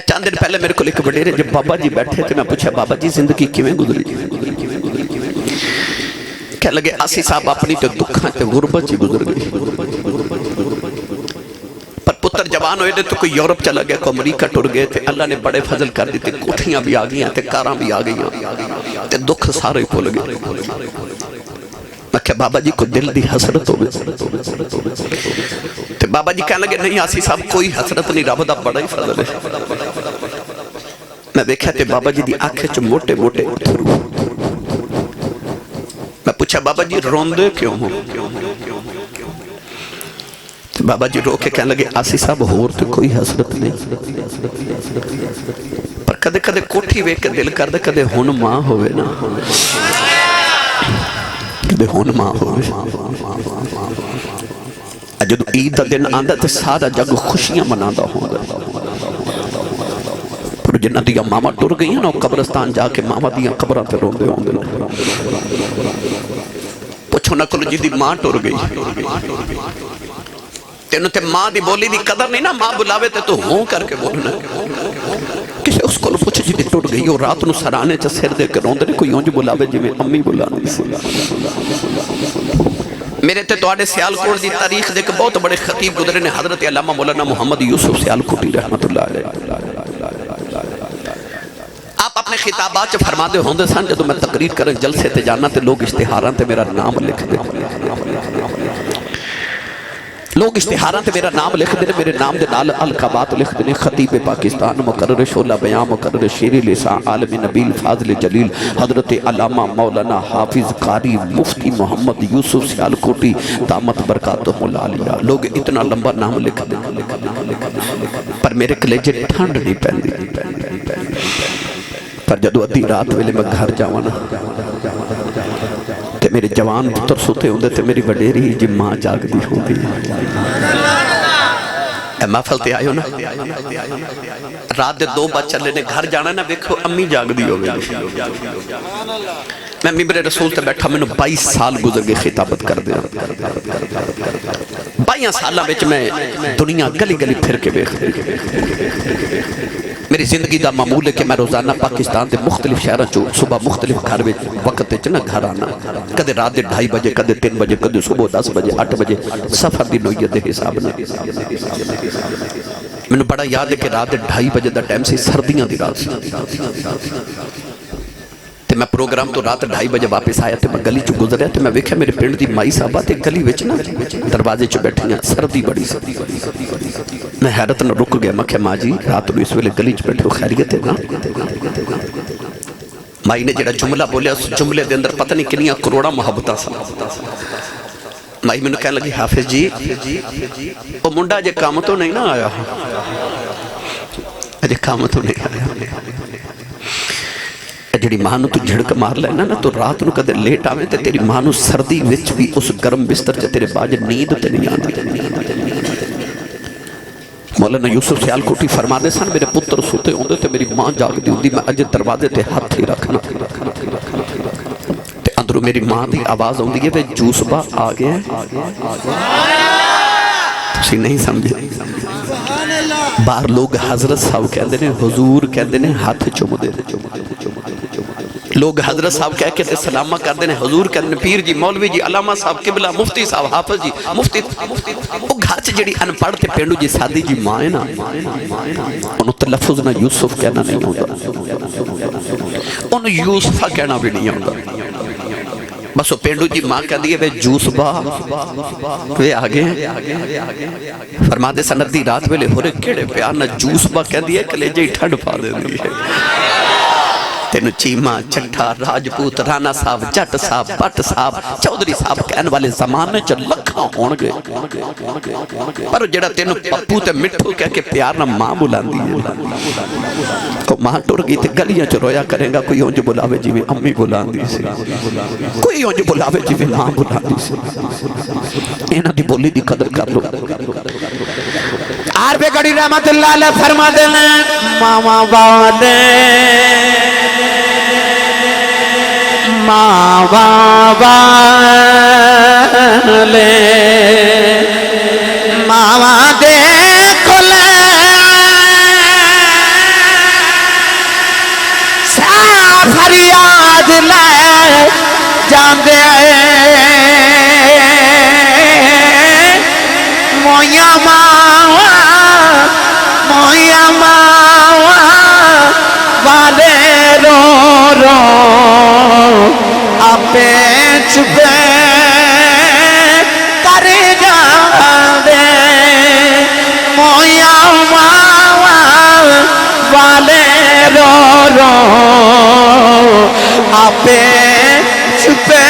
چند دن پہلے میرے کو ایک وڈیرے جب بابا جی بیٹھے تھے میں پوچھا بابا جی زندگی کیویں گزری کہہ لگے آسی صاحب اپنی تو دکھاں تے غربت جی گزر گئی پر پتر جوان ہوئے تو کوئی یورپ چلا گیا کوئی امریکہ ٹر گئے تھے اللہ نے بڑے فضل کر دیتے کوٹھیاں بھی آگئیاں تے کاراں بھی آگئیاں تے دکھ سارے پھول گئے میں کہا بابا جی کو دل دی حسرت ہو گئے تے بابا جی کہنے لگے نہیں آسی صاحب کوئی حسرت نہیں رب دا بڑا ہی فضل ہے میں دیکھا تے بابا جی دی آنکھیں چو موٹے موٹے اتھرو میں پوچھا بابا جی روندے کیوں ہوں بابا جی رو کے کہنے لگے آسی صاحب ہور تو کوئی حسرت نہیں پر کدے کدے کوٹھی وے کے دل کر دے کدے ہون ماں ہوئے نا کدے ہون ماں ہوئے جدو عید دا دن آندہ تے سارا جگ خوشیاں مناندہ ہوں گا پر جنہ دیا ماما ٹر گئی ہیں نا قبرستان جا کے ماما دیا قبران تے روندے ہوں گے پوچھو نہ کلو جی دی ماں ٹر گئی تینوں تے ماں دی بولی دی قدر نہیں نا ماں بلاوے تے تو ہوں کر کے بولنا کسے اس کو پوچھ جی دی ٹوٹ گئی اور رات نو سرانے چا سر دے کے روندے نے کوئی اونج بلاوے جی میں امی بلانے سے میرے تے توڑے سیالکوٹ دی تاریخ دے کہ بہت بڑے خطیب گزرے نے حضرت علامہ مولانا محمد یوسف سیالکوٹی رحمت اللہ علیہ آپ اپنے خطابات چا فرما دے ہوندے سن جدو میں تقریر کریں جلسے تے جانا تے لوگ اشتہاران تے میرا نام لکھ دے لوگ اشتہاران تے میرا نام لکھ دے میرے نام دے نال القابات لکھ دے خطیب پاکستان مقرر شعلہ بیان مقرر شیری لسان عالم نبیل فاضل جلیل حضرت علامہ مولانا حافظ قاری مفتی محمد یوسف سیالکوٹی دامت برکاتہ العالیہ لوگ اتنا لمبا نام لکھ دے پر میرے کلیجے ٹھنڈ نہیں پہندی پر جدو ادھی رات ویلے میں گھر جاوانا تے میرے جوان پتر سوتے ہوندے تے میری وڈیری جی ماں جاگ دی ہوندی اے محفل تے آئے ہو نا رات دے 2 بج چلے نے گھر جانا نا دیکھو امی جاگ دی ہوگی میں ممبر رسول تے بیٹھا میں نے 22 سال گزر گئے خطابت کر دیا 22 سالہ بچ میں دنیا گلی گلی پھر کے بیخ میری زندگی دا معمول ہے کہ میں روزانہ پاکستان دے مختلف شہروں چو صبح مختلف گھر میں وقت چنا گھر آنا کدے رات دے 2:30 بجے کدے 3 بجے کدے صبح 10 بجے 8 بجے سفر دی نوعیت دے حساب نے میں نے بڑا یاد ہے کہ رات دے 2:30 بجے دا ٹائم سے سردیاں دی رات تے میں پروگرام تو رات 2:30 بجے واپس آیا تے میں گلی چو گزریا تے میں ویکھیا میرے پنڈ دی مائی صاحبہ تے گلی وچ نا دروازے چ بیٹھیاں سردی بڑی سی میں حیرت نہ رک گیا میں کہ ماں جی رات نو اس ویلے گلی چ بیٹھو خیریت ہے نا مائی نے جڑا جملہ بولیا اس جملے دے اندر پتہ نہیں کنیاں کروڑا محبتاں سا مائی میں نے کہنے لگی حافظ جی وہ منڈا جے کام تو نہیں نا آیا اجے کام تو نہیں آیا جڑی ماں نو تو جھڑک مار لینا نا تو رات نو کدے لیٹ آویں تے تیری ماں نو سردی وچ بھی اس گرم بستر چ تیرے باج نیند تے نہیں آندی مولانا یوسف سیال کوٹی فرما دے سن میرے پتر سوتے ہوندے تے میری ماں جاگ دی ہوندی میں اج دروازے تے ہاتھ ہی رکھنا تے اندروں میری ماں دی آواز ہوندی ہے تے جوسبا آ گیا تسی نہیں سمجھے باہر لوگ حضرت صاحب کہندے نے حضور کہندے نے ہاتھ چوم دے لوگ حضرت صاحب کہہ کے تے سلامہ کردے نے حضور کہندے نے پیر جی مولوی جی علامہ صاحب قبلہ مفتی صاحب حافظ جی مفتی او گھر چ جڑی ان پڑھ تے پینڈو جی سادی جی ماں ہے نا انہوں تلفظ نہ یوسف کہنا نہیں ہوندا انہوں یوسفہ کہنا بھی نہیں ہوندا بس وہ پینڈو جی ماں کہہ دیئے وے جوسبا وے آگے فرما دے سندی رات ویلے ہو رہے کیڑے پیار نہ جوسبا کہہ دیئے کلے جی ٹھنڈ پا دے دیئے تینو چیمہ چٹھا راجپوت رانا صاحب جٹ صاحب بٹ صاحب چودری صاحب کہنے والے زمانے چا لکھا ہون گئے پر جڑا تینو پپو تے مٹھو کہہ کے پیار نہ ماں بلان دیئے کو ماں ٹور گئی تے گلیاں چا رویا کریں گا کوئی ہونج بلاوے جی میں امی بلان دی سی کوئی ہونج بلاوے جی میں ماں بلان دی سی اینا دی بولی دی قدر کر لو عارف گڑی رحمت اللہ علیہ فرما دینا ماما والے ماما والے ماما دیکھو لے فریاد لے جاندے مویا ماوا والے رو رو اپے چھپے کر جاندے مویا ماوا والے رو رو اپے چھپے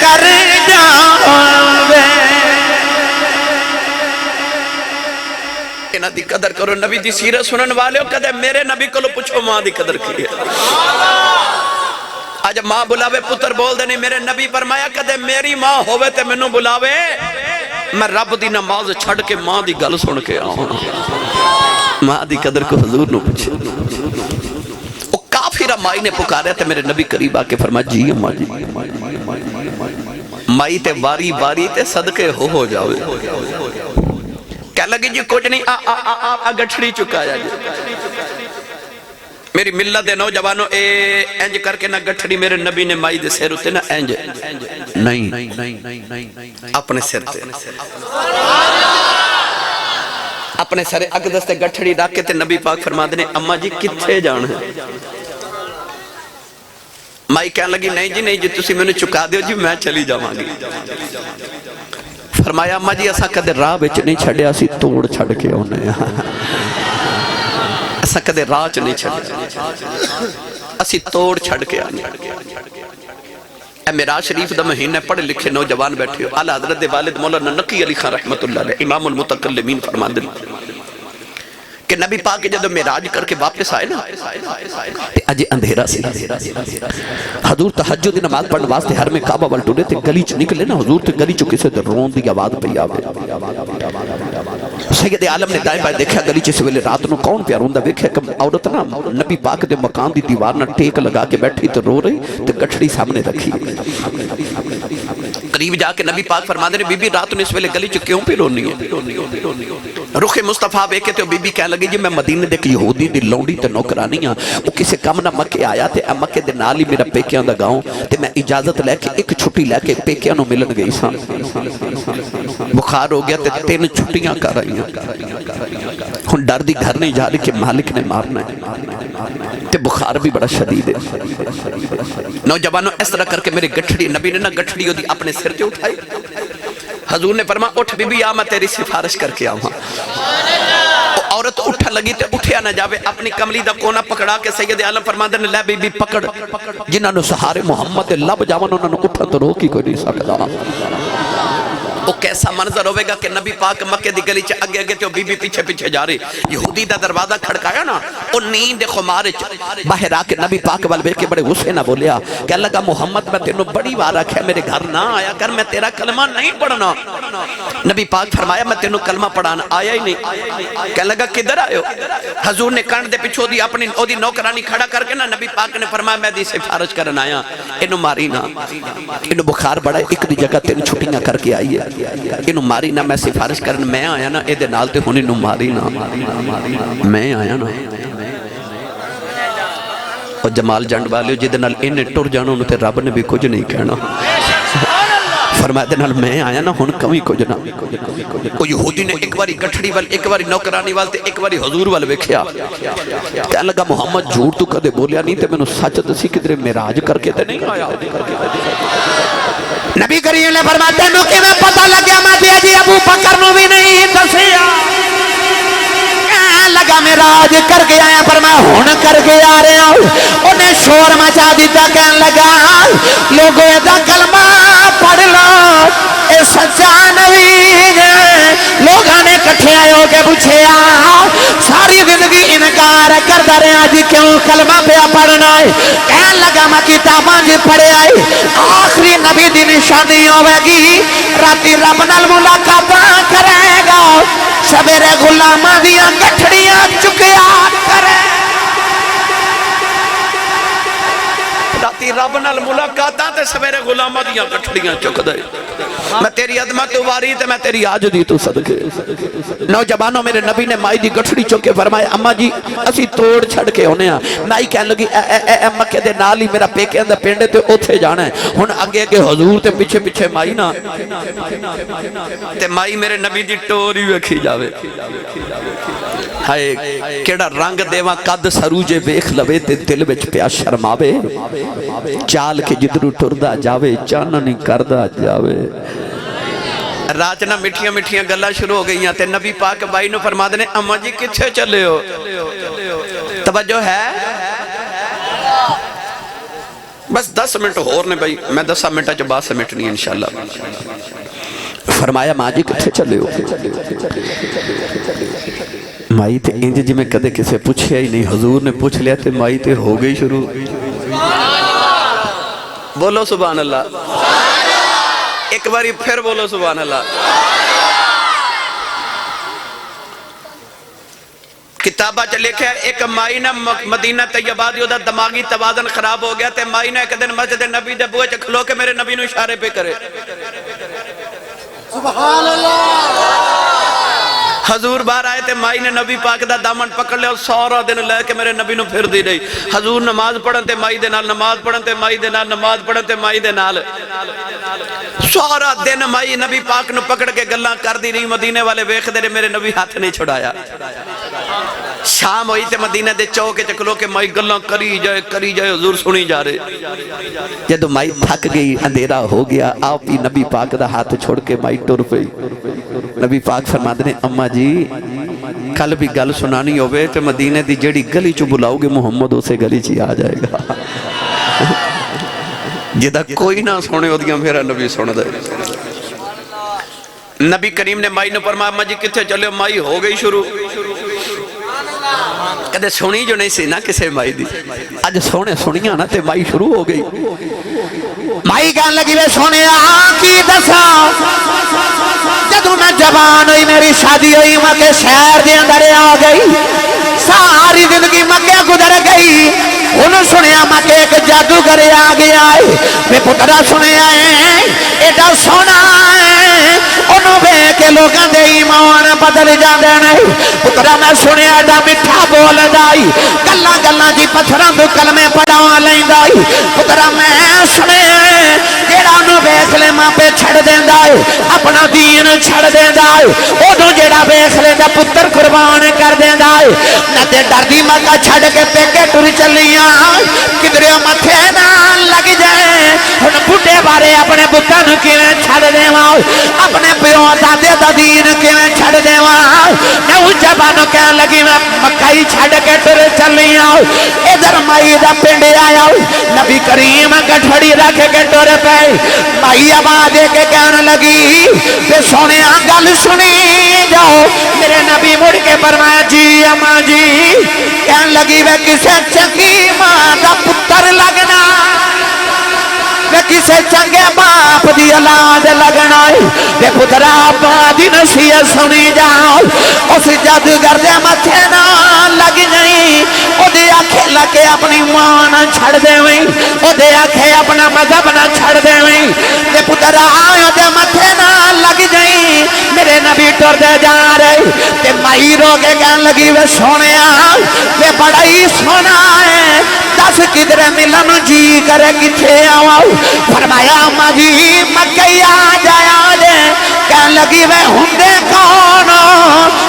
کر جاندے انہاں دی قدر کرو نبی دی سیرت سنن والے ہو کدے میرے نبی کو لو پوچھو ماں دی قدر کی ہے آج ماں بلاوے پتر بول دے نہیں میرے نبی فرمایا کدے میری ماں ہوئے تے منو بلاوے میں رب دی نماز چھڑ کے ماں دی گل سن کے آؤں ماں دی قدر کو حضور نو پوچھے وہ کافرہ مائی نے پکاریا تے میرے نبی قریب آکے فرمایا جی اماں جی مائی تے واری واری تے صدقے ہو جاوے کہہ لگی جی کچھ نہیں گٹھڑی چکایا جی میری ملت دے نوجوانوں اے انج کر کے نہ گٹھڑی میرے نبی نے مائی دے سیر ہوتے نہ انج نہیں اپنے سیر تے اپنے سارے اقدس تے گٹھڑی ڈاکے تے نبی پاک فرما دینے اماں جی کتھے جان ہے مائی کہنے لگی نہیں جی تسی میں نے چکا دیو جی میں چلی جاؤں گی فرمایا اماں جی اسا کدے راہ بچ نہیں چھڑیا اسی توڑ چھڑ کے ہونے اسا کدے راہ چ نہیں چھڑیا اسی توڑ چھڑ کے آنے اے معراج شریف دا مہینہ پڑھے لکھے نوجوان بیٹھے ہو اعلیٰ حضرت والد مولانا نقی علی خان رحمت اللہ علیہ امام المتکلمین فرما دل کہ نبی پاک جب معراج کر کے واپس آئے نا اج اندھیرا سی حضور تہجد نماز پڑھنے واسطے ہر میں کعبہ ول ٹرے تے گلی چ نکلے نا حضور تے گلی چ کسے تے رون دی آواز پئی آوے سید عالم نے دائیں بائیں دیکھا گلی چ اس ویلے رات نو کون پیا روندا ویکھیا کہ عورت نا نبی پاک دے مقام دی دیوار نہ ٹیک لگا کے بیٹھی تے رو رہی تے گٹھڑی سامنے رکھی قریب جا کے نبی پاک فرماندے نے بی بی رات نو اس ویلے گلی چ کیوں پی رونی ہے رخ مصطفیٰ ویکھے تے بی بی کہنے لگی جی میں مدینے دے یہودی دی لونڈی تے نوکرانی ہاں وہ کسے کم نہ مکے آیا تے مکے دے نال ہی میرا پیکیاں دا گاؤں تے میں اجازت لے کے ایک چھٹی لے کے پیکیاں نو ملن گئی سان بخار ہو گیا تے 3 چھٹیاں کر رہی ہیں ہن ڈر دی گھر نہیں جا رہی کہ مالک نے مارنا ہے تے بخار بھی بڑا شدید ہے نوجوانوں اس طرح کر کے میرے گٹھڑی نبی نے نہ گٹھڑی دی اپنے سر تے اٹھائی حضور نے فرمایا اٹھ بی بی آ میں تیری سفارش کر کے آؤں عورت اٹھا لگی تے اٹھیا نہ جاوے اپنی کملی دا کونا پکڑا کے سید عالم فرماندے نے لے بی بی پکڑ جنہاں نو سہارے محمد لب جاون انہاں نو اٹھن تو روک ہی کوئی نہیں سکدا وہ کیسا منظر ہوئے گا کہ نبی پاک مکے دی گلی چ اگے اگے تے بی بی پیچھے پیچھے جا رہی یہودی دا دروازہ کھڑکایا نا وہ نیند خمار باہر آ کے نبی پاک وال ویکھ کے بڑے غصے نہ بولیا کہ لگا محمد میں تینوں بڑی بار آکھیا میرے گھر نہ آیا کر میں تیرا کلمہ نہیں پڑھنا نبی پاک فرمایا میں تینوں کلمہ پڑھانا آیا ہی نہیں کہ لگا کدھر آئے ہو حضور نے کان دے پیچھے دی اپنی دی نوکرانی کھڑا کر کے نا نبی پاک نے فرمایا میں دی سفارش کرن آیا انہوں ماری نہ انہوں بخار بڑا ایک دی جگہ تین چھٹیاں کر کے آئی ہے انہوں ماری نہ میں سفارش کرن میں آیا نا اے دے نال تے ہونی انہوں ماری نہ میں آیا نا اور جمال جنڈ والے جدے نال انہیں ٹر جانا انہوں تے رب نے بھی کچھ نہیں کہنا فرمایا دے نال میں آیا نا ہن کمی کچھ نہ وہ یہودی نے ایک باری گٹھڑی وال ایک باری نوکرانی وال تے ایک باری حضور وال ویکھیا تے لگا محمد جھوٹ تو کدے بولیا نہیں تے مینوں سچ دسی کدھر معراج کر کے تے نہیں آیا نبی کریم نے فرمایا تینوں کیویں پتہ لگیا میں تے جی ابو بکر نوں بھی نہیں دسیا لگا معراج کر کے آیا فرمایا ہن کر کے آ رہا ہوں انہیں شور مچا دیتا کہنے لگا لوگوں دا کلمہ پڑھ لو اے سچا نبی ہے لوگاں نے کٹھے آئے ہو کے پوچھے ساری زندگی انکار کرتا رہا جی کیوں کلمہ پہ پڑھنا ہے کہنے لگا میں کتاباں جی پڑھے آئی آخری نبی دی نشانی ہوئے گی راتی رب نال ملاقاتاں کرے گا سویرے غلاماں دیاں گٹھڑیاں چکیا کرے راتی رب نال ملاقاتاں تے سویرے غلاماں دیاں گٹھڑیاں چک دے میں تیری عظمت واری تے میں تیری عاجزی تو صدقے نوجوانوں میرے نبی نے مائی دی گٹھڑی چک کے فرمایا اما جی اسی توڑ چھڑ کے ہونے ہیں مائی کہنے لگی اے مکے دے نال ہی میرا پیکے اندر پینڈے تے اوتھے جانا ہے ہن اگے اگے حضور تے پیچھے پیچھے مائی نا تے مائی میرے نبی دی ٹوری ویکھی جاوے ہائے کیڑا رنگ دیواں قد سروجے ویکھ لوے تے دل وچ پیا شرماوے چال کے جدرو ٹردا جاوے چاننی کردا جاوے رات نہ مٹھیاں مٹھیاں گلاں شروع ہو گئیاں تے نبی پاک بائی نو فرما دے نے اما جی کتھے چلے ہو توجہ ہے بس 10 منٹ اور نے بھائی میں 10 منٹ چ بعد سمیٹنی انشاءاللہ فرمایا ماں جی کتھے چلے ہو مائی تے انج جی میں کدے کسے پوچھیا ہی نہیں حضور نے پوچھ لیا تے مائی تے ہو گئی شروع بولو سبحان اللہ ایک باری پھر بولو سبحان اللہ کتابہ چلے کہ ایک مائی نہ مدینہ طیبہ دیو دا دماغی توازن خراب ہو گیا تے مائی نہ ایک دن مسجد نبی دے بوئے چکھلو کہ میرے نبی نو اشارے پہ کرے سبحان اللہ حضور باہر آئے تے مائی نے نبی پاک دا دامن پکڑ لیا اور سارا دن لے کے میرے نبی نو پھر دی رہی حضور نماز پڑھن تے مائی دے نال نماز پڑھن تے مائی دے نال نماز پڑھن تے مائی دے نال سارا دن مائی نبی پاک نو پکڑ کے گلاں کر دی رہی مدینے والے ویکھ دے میرے نبی ہاتھ نہیں چھڑایا شام ہوئی تے مدینہ دے چوکے چکلو کہ مائی گلاں کری جائے حضور سنی جا رہے جدو مائی تھک گئی اندھیرا ہو گیا آپ ہی نبی پاک دا ہاتھ چھوڑ کے مائی ٹر پئی نبی پاک فرماتے ہیں اما جی کل بھی گل سنانی ہوئے تو مدینے دی جڑی گلی چو بلاؤ گے محمد اسے گلی چی آ جائے گا جدہ کوئی نہ سونے ہو دیا میرا نبی سونا دے نبی کریم نے مائی نے فرمایا اما جی کتھے چلے مائی ہو گئی شروع کدے سنی جو نہیں سی نا کسے مائی دی آج سونے سنیاں نا تے مائی شروع ہو گئی مائی کہنے لگی وے سونے کی دسا جدو میں جوان ہوئی میری شادی ہوئی مکے شہر دے اندر آ گئی ساری زندگی مکے گزر گئی انہوں سنیا مکے ایک جادوگر آ گیا ہے میں پترا سنیا ہے ایڈا سونا ہے انہوں بے کے لوگاں دے ایمان بدل جاندے نہیں پترا میں سنیا ایڈا مٹھا بول دائی گلاں گلاں جی پتھراں تو کلمے پڑھا لیں دائی پترا میں سنیا ہے جیڑا انہوں بیخ لے ماں پہ چھڑ دیں دائی اپنا دین چھڑ دیں دائی انہوں جیڑا بیخ لے دا پتر قربان کر دیں دائی نہ تے ڈر دی مکہ چھڑ کے پیکے ٹر چلیاں کدھرے متھے نہ لگ جائے ان بڑھے بارے اپنے بتن کیویں چھڑ دے اپنے پیو دادے دا دین کے میں چھڑ دے وہاں نوجوانوں کہنے لگی میں مکائی چھڑ کے ٹر چلی آؤ ادھر مائی دا پنڈے آیا نبی کریم گٹھڑی رکھ کے ٹر پہ مائی آواز دے کے کہنے لگی تے سونے گل سنی جاؤ میرے نبی مڑ کے فرمایا جی اماں جی کہنے لگی وہ کسے چنگی ماں دا پتر لگنا میں کسے چنگے باپ دی اولاد لگنا ہے پترا دی نصیحت سنی جاؤ اس جادوگر دے متھے نہ لگ نہیں او دے آنکھیں لگے اپنی ماں نہ چھڑ دے ویں او دے آنکھیں اپنا مذہب نہ چھڑ دے ویں تے پترا آیا دے متھے نہ لگ جائیں میرے نبی ٹر دے جا رہے تے مائی رو کے کہنے لگی وے سونے وے بڑا ہی سونا ہے دس کدھر ملن جی کرے کتھے آؤ فرمایا اماں جی مکئی آ جایا جے کہنے لگی وے ہندے کون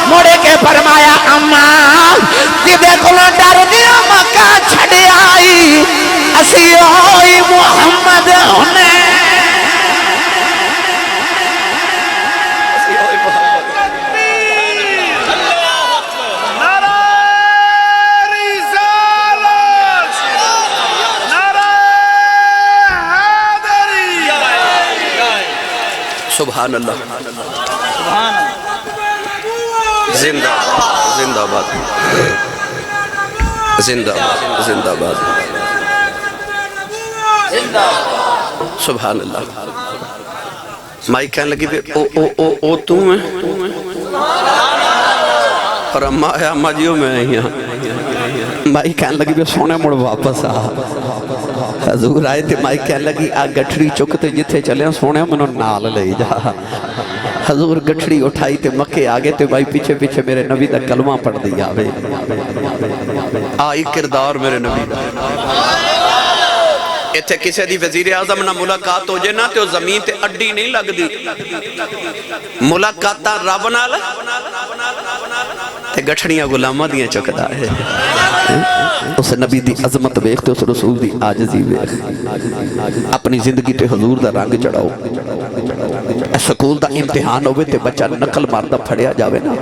مڑے کے فرمایا اماں جدے کلو ڈر دیا مکہ چھڑے آئی اسی ہوئی محمد ہونے سبحان اللہ زندہ زندہ باد زندہ باد زندہ باد سبحان اللہ مائی کہنے لگی او تم ہے اور اماں جیو میں یہاں مائی کہنے لگی سونے مڑ واپس آ حضور آئے تھے مائی کہنے لگی آ گٹھڑی چکتے جتھے چلے سونے منو نال لے جا حضور گٹھڑی اٹھائی تے مکے آگے تے مائی پیچھے پیچھے میرے نبی دا کلمہ پڑھ دیا آوے آئی کردار میرے نبی دا ایتھے کسے دی وزیر اعظم نہ ملاقات ہو جائے نا تے وہ زمین تے اڈی نہیں لگ دی ملاقاتہ رب نال تے گٹھڑیاں غلامہ دیاں چکدا ہے اس نبی دی عظمت ویکھتے اس رسول دی عاجزی ویکھ اپنی زندگی تے حضور دا رنگ چڑھاؤ سکول دا امتحان ہوئے تے بچہ نقل ماردہ پھڑیا جاوے نا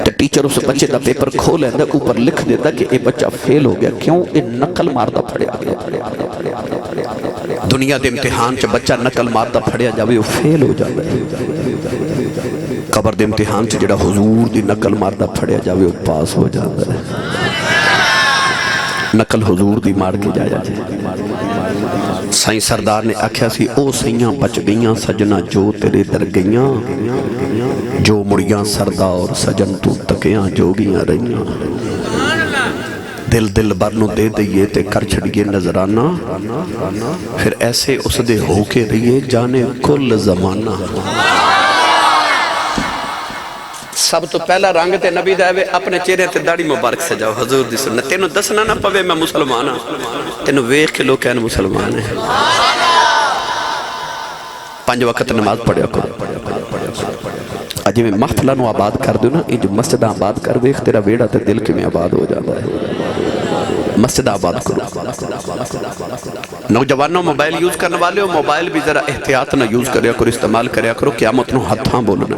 تے ٹیچر اس بچے دا پیپر کھولے اندر اوپر لکھ دیتا کہ اے بچہ فیل ہو گیا کیوں اے نقل ماردہ پھڑیا گیا دنیا دے امتحان چ بچہ نقل ماردہ پھڑیا جاوے وہ فیل ہو جاوے قبر دے امتحان چ جڑا حضور دی نقل ماردہ پھڑیا جاوے وہ پاس ہو جاوے نقل حضور دی مار کے جایا جائے سائیں سردار نے آکھیا سی او سیاں بچ گئیاں سجنہ جو تیرے در گئیاں جو مڑیاں سردار سجن تو تکیاں جوگیاں رہیاں دل دل برنو دے دئیے تے کر چھڑیے نظرانہ پھر ایسے اس دے ہو کے رہیے جانے کل زمانہ سب تو پہلا رنگ تے نبی دائے اپنے چہرے تے داڑھی مبارک سے جاؤ حضور دی سنت تینوں دسنا نہ پوے میں مسلمان ہوں تینوں ویکھ کے لوگ کہنے مسلمان ہیں 5 وقت نماز پڑھیا کرو اجے میں محفلہ نو آباد کر دوں نا یہ جو مسجد آباد کر ویکھ تیرا ویڑا تے دل کے میں آباد ہو جاتا ہے مسجد آباد کرو نوجوانوں موبائل یوز کرنے والے ہو موبائل بھی ذرا احتیاط نہ یوز کریا کرو استعمال کریا کرو قیامت نو ہتھاں بولنا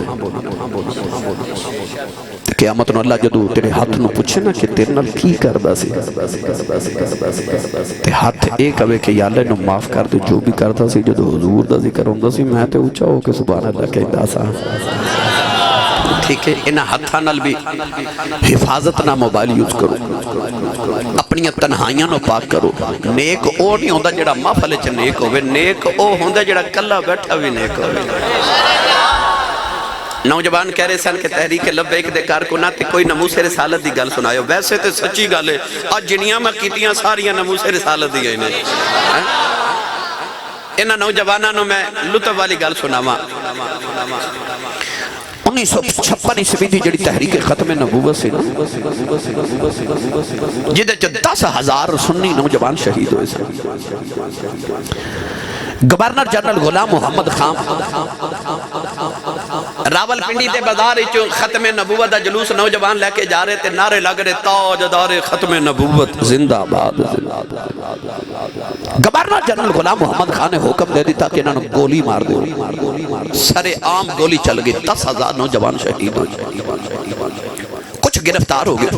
قیامت نو اللہ جدو تیرے ہاتھ نو پوچھے نا کہ تیرے نال کی کردہ سی تے ہاتھ ایک اوے کہ یا اللہ نو معاف کر دے جو بھی کردہ سی جدو حضور دا ذکر ہوندہ سی میں تے اونچا ہو کہ سبحان اللہ کہندہ سا ٹھیک ہے انہا ہتھا نال بھی حفاظت نہ موبائل یوز کرو اپنی تنہائیاں نو پاک کرو نیک او نہیں ہوندہ جڑا محفل چ نیک ہوئے نیک او ہوندہ جڑا کلا بیٹھا بھی نیک ہوئے نوجوان کہہ رہے سن کہ تحریک لبیک دے کارکنہ تے کوئی نموس رسالت دی گل سنائے ویسے تے سچی گل ہے آج جنیاں میں کیتیاں ساریاں نموس رسالت دی گئی نہیں انہا نوجوانانوں میں لطف والی گل سناما 1956 عیسوی دی جڑی تحریک ختم نبوت سے جدے چ 10,000 سنی نوجوان شہید ہوئے سے گورنر جنرل غلام محمد خان راول پنڈی تے بازار چو ختم نبوت دا جلوس نوجوان لے کے جا رہے تے نعرے لگ رہے تاجدار ختم نبوت زندہ باد گورنر جنرل غلام محمد خان نے حکم دے دیتا کہ انہوں نے گولی مار دے سر عام گولی چل گئی 10,000 نوجوان شہید ہو کچھ گرفتار ہو گئے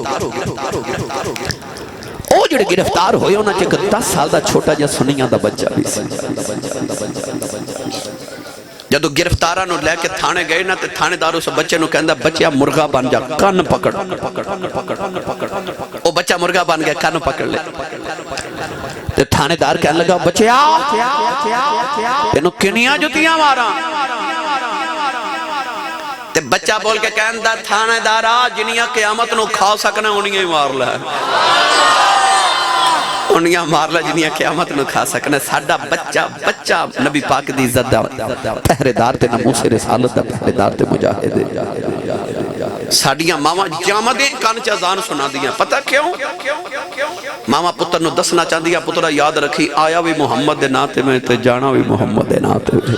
او جڑے گرفتار ہوئے انہوں نے 10 سال دا چھوٹا جا سنیاں دا بچہ بھی سی جدو گرفتارہ نو لے کے تھانے گئے نا تے تھانے دارو سے بچے نو کہندہ بچیا مرغا بن جا کان پکڑ او بچہ مرغا بن گیا کان پکڑ لے تے تھانے دار کہنے لگا بچیا تینو کنیاں جتیاں مارا تے بچہ بول کے کہندہ تھانے دارا جنیاں قیامت نو کھا سکنا انہیں مار لے انہیاں مار لے جنیاں قیامت نو کھا سکنا ساڑھا بچہ نبی پاک دی عزت دا پہرے دار تے نموس رسالت دا پہرے دار تے مجاہد ساڑھیاں ماما جامع دیں کانچہ زان سنا دیا پتہ کیوں ماما پتر نو دسنا چاہ دیا پترہ یاد رکھی آیا بھی محمد دے ناتے میں تے جانا بھی محمد دے ناتے میں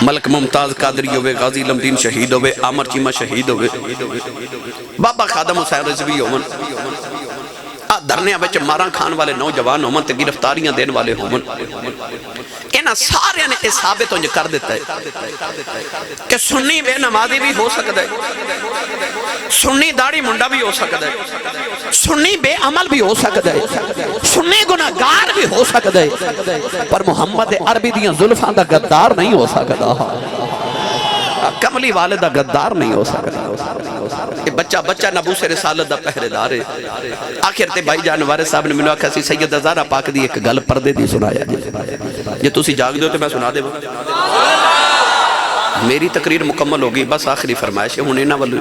ملک ممتاز قادری ہوئے غازی لمدین شہید ہوئے عامر چیمہ شہید ہوئے بابا خادم حسین رضوی ہوئے دھرنے بچ ماراں کھان والے نوجوان ہومن تے گرفتاریاں دین والے ہومن انہاں سارے نے اس ثابت ہونج کر دیتا ہے کہ سنی بے نمازی بھی ہو سکتا ہے سنی داڑی منڈا بھی ہو سکتا ہے سنی بے عمل بھی ہو سکتا ہے سنی گناہگار بھی ہو سکتا ہے پر محمد عربی دیاں ظلفان دا غدار نہیں ہو سکتا کملی والدہ غدار نہیں ہو سکتا بچہ نبوس رسالت دا پہرے دارے آخر تے بھائی جانوارے صاحب نے منوہ کسی سید زہرا پاک دی ایک گل پردے دی سنایا یہ تُسی جاگ دو تو میں سنا دے میری تقریر مکمل ہوگی بس آخری فرمائش ہے انہیں نہ ولو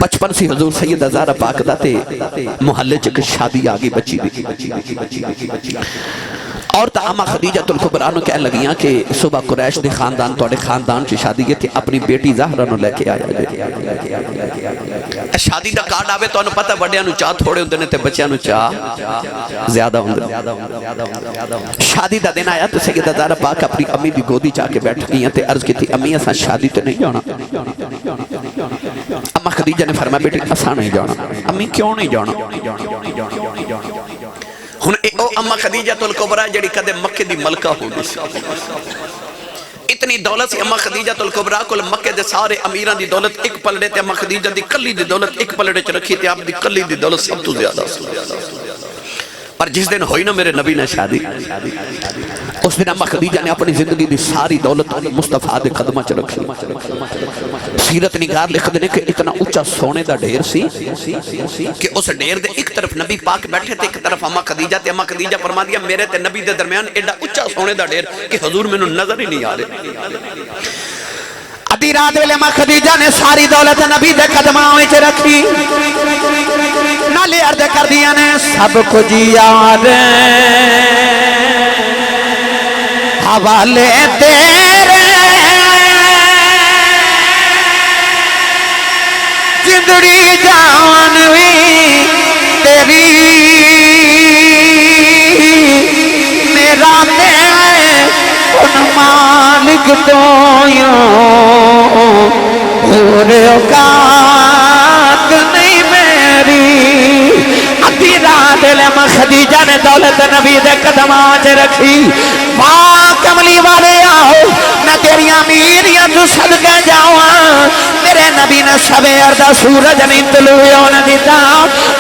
بچپن سی حضور سید زہرا پاک دا تے محلے چک شادی آگی بچی دی اور تا اما خدیجہ الکبرانو کہہ لگیاں کہ صبح قریش دے خاندان توڑے خاندان چی شادی گئے تھے اپنی بیٹی زہرہ لے کے آیا شادی دا کارڈ آوے تو انہوں پتہ بڑے انہوں چاہ تھوڑے ہوں دینے تے بچے انہوں چاہ زیادہ ہوں دینے شادی دا دن آیا تو سیدہ زہرا پاک اپنی امی دی گودی چاہ کے بیٹھ گئی تے عرض کی تھی امی ایسا شادی تو نہیں جانا اما خدیجہ نے فرمایا بیٹی ایسا نہیں جانا امی کیوں نہیں جانا او اما خدیجہ الکبریٰ جڑی کدے مکہ دی ملکہ ہو گئی اتنی دولت سی اما خدیجہ الکبریٰ کل مکہ دے سارے امیران دی دولت ایک پلڑے تے اما خدیجہ دی کلی دی دولت ایک پلڑے چ رکھی تے آپ دی کلی دی دولت سب تو زیادہ پر جس دن ہوئی نا میرے نبی نے شادی اس دن اما خدیجہ نے اپنی زندگی دی ساری دولت مصطفیٰ دے قدمہ چ رکھی سیرت نگار لکھ دینے کہ اتنا اچھا سونے دا ڈھیر سی کہ اس ڈھیر دے ایک طرف نبی پاک بیٹھے تھے ایک طرف اما خدیجہ فرما دیا میرے تے نبی دے درمیان ایڈا اچھا سونے دا ڈھیر کہ حضور میں نظر ہی نہیں آ رہے ادھی رات ویلے اما خدیجہ نے ساری دولت نبی دے قدمہ وچ رکھی نالے عرض کر دیا نے سب کچھ یار حوالے تیرے جندڑی جان بھی تیری میرا میں ان مالک تو یوں پورے اوقات نہیں میری ادھی رات لما خدیجہ نے دولت نبی دے قدماں چ رکھی ماں کملی والے آؤ میں تیری امیریاں تو صدقے جاؤں میرے نبی نے سویر دا سورج نہیں طلوع ہونے دیتا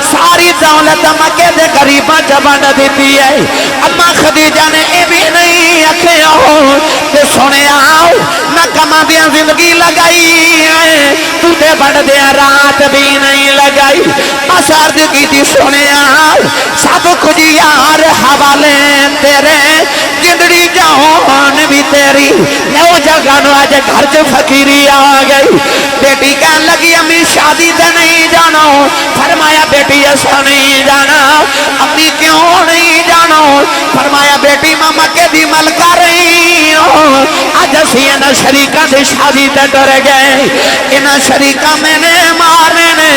ساری دولت مکے دے قریباں جبانہ دیتی ہے اما خدیجہ نے اے بھی نہیں اکھے ہو تے سنے آؤ میں کما دیا زندگی لگائی تو تے بڑھ دیا رات بھی نہیں لگائی بس عرض کی تھی سنے آؤ سب کچھ یار حوالے تیرے جندڑی جہان بھی تیری لو جگہ نو آج گھر جو فقیری آ گئی بیٹی کہن لگی امی شادی دے نہیں جانا فرمایا بیٹی ایسا نہیں جانا امی کیوں نہیں جانا فرمایا بیٹی ماں مکے دی ملکہ رہی آج اسی انہ شریکہ دی شادی تے ڈر گئے انہ شریکہ میں نے مارنے نے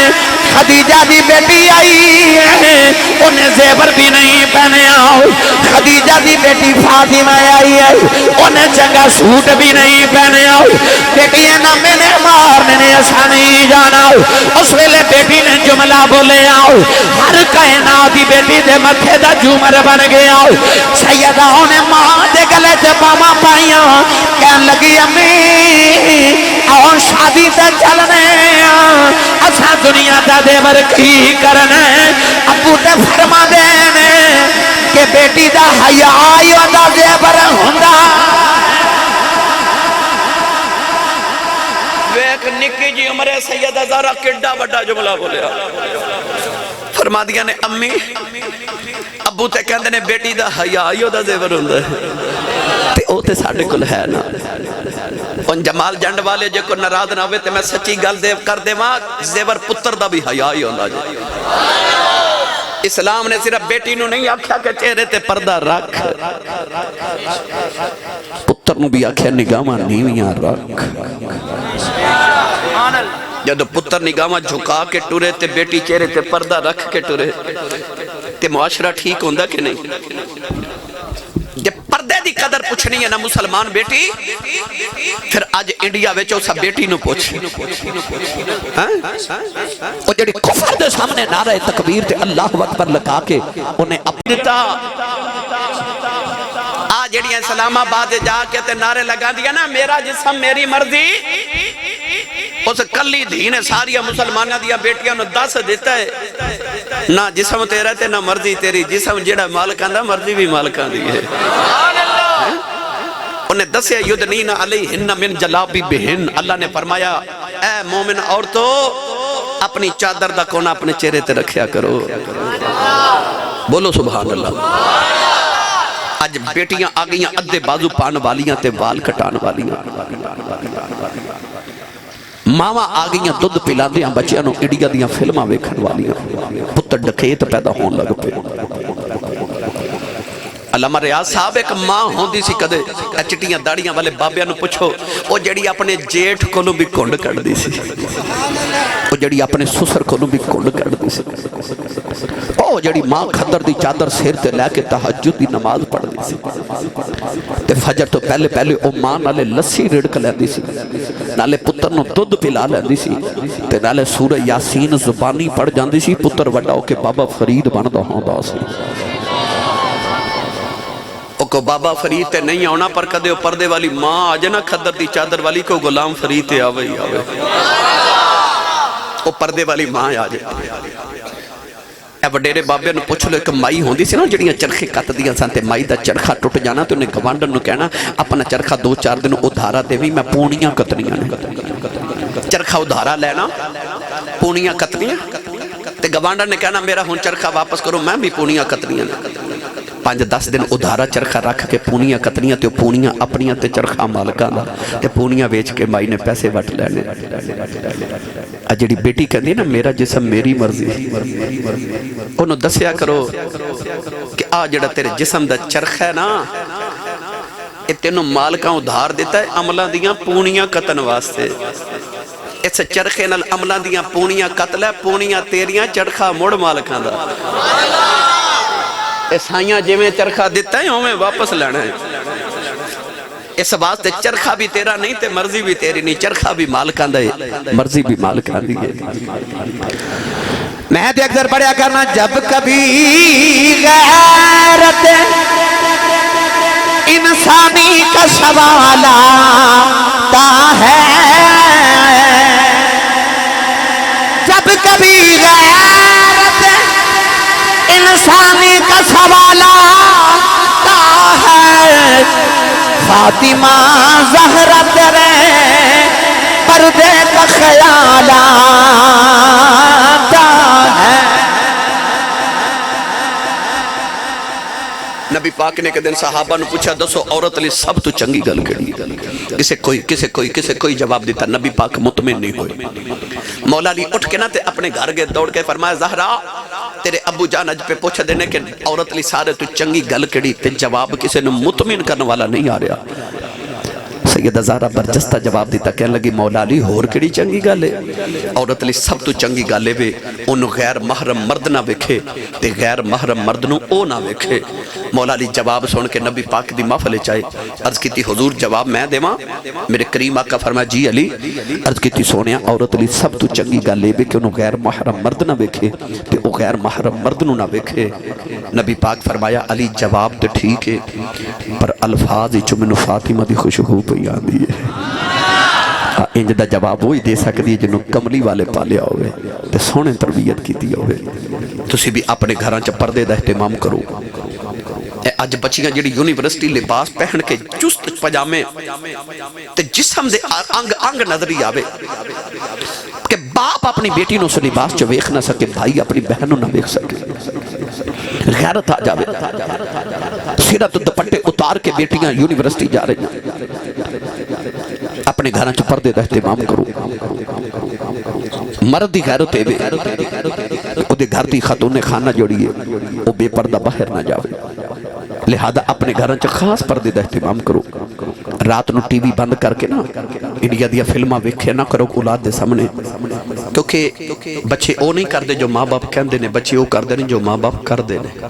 خدیجہ دی بیٹی آئی ہے انہیں زیور بھی نہیں پہنے آؤ خدیجہ دی بیٹی فاطمہ آئی ہے انہیں رنگا سوٹ بھی نہیں پہنے آؤ بیٹی نہ میں نے مارنے نے ایسا نہیں جانا اس ویلے بیٹی نے جملہ بولے آؤ ہر کائنات دی بیٹی دے متھے دا جومر بن گیا سیدہ نے ماں دے گلے تے باما پائیاں کہن لگی امی اور شادی تے چلنے اسا دنیا دا دیور کی کرنا ابو تے فرما دینے کہ بیٹی دا حیاء دا دیور ہوندا ایک نکی جی عمر سیدہ زہرا کڈا بڑا جملہ بولیا فرما دیا نے امی ابو تے کہندے نے بیٹی دا حیاء دا زیور ہوندا ہے تے او تے ساڈے کول ہے نا ان جمال جنڈ والے جے کو ناراض نہ ہوئے تے میں سچی گل دے کر دیواں زیور پتر دا بھی حیاء ہوندا جی اسلام نے صرف بیٹی نو نہیں آکھیا کہ چہرے تے پردہ رکھ پتر نو بھی آکھیا نگاہاں نیویاں رکھ جدو پتر نگاہاں جھکا کے ٹرے تے بیٹی چہرے تے پردہ رکھ کے ٹرے تے معاشرہ ٹھیک ہوندا کہ نہیں جب پردے دی قدر پوچھنی ہے نا مسلمان بیٹی پھر آج انڈیا ویچو سب بیٹی نو پوچھ وہ جڑی کفر دے سامنے نعرہ تکبیر تے اللہ اکبر لگا کے انہیں اپنیتا آج جڑی اسلام آباد جا کے تے نعرے لگا دیا نا میرا جسم میری مرضی اس کلی دھی نے ساری مسلمانہ دیا بیٹیاں نو 10 دیتا ہے نہ جسم تیرا تے نہ مرضی تیری جسم جڑا مالکاں دا مرضی بھی مالکاں دی ہے انہیں دسیا یدنین علیہن من جلابی بہن اللہ نے فرمایا اے مومن عورتو اپنی چادر دا کونا اپنے چہرے تے رکھیا کرو بولو سبحان اللہ آج بیٹیاں آگئیاں ادھے بازو پان والیاں تے وال کٹان والیاں ماما آگئیاں دودھ پلا دیاں بچیاں نو انڈیا دیاں فلماں ویکھن والیاں پتر ڈکیت پیدا ہون لگ پے علامہ ریاض صاحب ایک ماں ہوندی سی کدے چٹیاں داڑیاں والے بابیاں نو پوچھو او جڑی اپنے جیٹھ کولوں بھی کونڈ کر دی سی او جڑی اپنے سسر کولوں بھی کونڈ کر دی سی او جڑی ماں کھدر دی چادر سیر تے لے کے تہجد دی نماز پڑھ دی سی تے فجر تو پہلے پہلے او ماں نالے لسی رڑک لیندی سی نالے پتر نو دودھ پلا لیندی سی تے نالے سورہ یاسین زبانی پڑھ جاندی سی پتر وڈا ہو کے بابا فرید بندا ہوندا سی کو بابا فرید تے نہیں آنا پر کدے پردے والی ماں آجے نا کھدر دی چادر والی کو غلام فرید تے آوے ہی آوے وہ پردے والی ماں آجے اے وڈیرے بابے نو پوچھ لو ایک مائی ہوندی سی نا جڑیاں چرخے کت دیاں سن تے مائی دا چرخہ ٹوٹ جانا تے انہیں گوانڈن نو کہنا اپنا چرخہ 2-4 دن ادھارا دے بھی میں پونیاں کتنیاں نے چرخہ ادھارا لینا پونیاں کتنیاں تے گوانڈن نے کہنا میرا ہون چرخہ واپس کرو میں بھی پونیاں کتنیاں نے 5-10 دن ادھارا چرخہ رکھ کے پونیاں کتنیاں تے پونیاں اپنیاں تے چرخہ مالکاں دا تے پونیاں بیچ کے مائی نے پیسے وٹ لینے جڑی بیٹی کہندی نا میرا جسم میری مرضی انہوں دسیا کرو کہ آ جڑا تیرے جسم دا چرخہ ہے نا یہ تینوں مالکاں ادھار دیتا ہے عملہ دیاں پونیاں قتن واسطے اس چرخے نال عملہ دیاں پونیاں قتل ہے پونیاں تیریاں چرخہ مڑ مالکاں دا سائیاں جے میں چرخہ دیتا ہے ہمیں واپس لینا ہے اس واسطے چرخہ بھی تیرا نہیں تے مرضی بھی تیری نہیں چرخہ بھی مالکاں دے مرضی بھی مالکاں دی ہے میں تے اکثر پڑھیا کرنا جب کبھی غیرت انسانی کا سوال آتا ہے جب کبھی غیرت انسانی کا سوال آتا ہے فاطمہ زہرا تیرے پردے کا خیال آتا ہے نبی پاک نے کہ دن صحابہ نے پوچھا دسو عورت لی سب تو چنگی گل کری کسے کوئی جواب دیتا نبی پاک مطمئن نہیں ہوئے مولا علی اٹھ کے نا تے اپنے گھر گئے دوڑ کے فرمایا زہرا تیرے ابو جان اج پہ پوچھ دینے کہ عورت لی سارے تو چنگی گل کری تے جواب کسے نے مطمئن کرنے والا نہیں آ رہا سیدہ زہرا برجستہ جواب دیتا کہنے لگی مولا علی ہور کیڑی چنگی گل ہے عورت لئی سب تو چنگی گل ہے انہوں غیر محرم مرد نہ ویکھے تے غیر محرم مرد نو او نہ ویکھے مولا علی جواب سن کے نبی پاک دی محفل چائے عرض کیتی حضور جواب میں دیواں میرے کریم آقا فرمایا جی علی عرض کیتی سونیا عورت لئی سب تو چنگی گل ہے کہ انہوں غیر محرم مرد نہ ویکھے تے او غیر محرم مرد نو نہ ویکھے نبی پاک فرمایا علی جواب تے ٹھیک ہے پر الفاظ وچ مینوں فاطمہ دی خوشبو پئی آندی ہے انج دا جواب وہی دے سکدی ہے جنوں کملی والے پالیا ہوئے تے سونے تربیت کیتی ہوئے تسی بھی اپنے گھراں چ پردے دا اہتمام کرو اج بچیاں جڑی یونیورسٹی لباس پہن کے چست پجامے تے جسم دے انگ انگ نظری آوے کہ باپ اپنی بیٹی نو سے لباس چ ویکھ نہ سکے بھائی اپنی بہن نو نہ ویکھ سکے غیرت آ جاوے سیرت دوپٹے اتار کے بیٹیاں یونیورسٹی جا رہی ہیں اپنے گھراں چ پردے دا اہتمام کرو مرد دی غیرت ہے او دے گھر دی خاتون خانہ جوڑی ہے او بے پردہ باہر نہ جاوے لہذا اپنے گھراں چ خاص پردے دا اہتمام کرو رات نو ٹی وی بند کر کے نا انڈیا دیا فلماں ویکھے نہ کرو اولاد دے سامنے کیونکہ بچے او نہیں کردے جو ماں باپ کہندے نے بچے او کردے نہیں جو ماں باپ کردے نے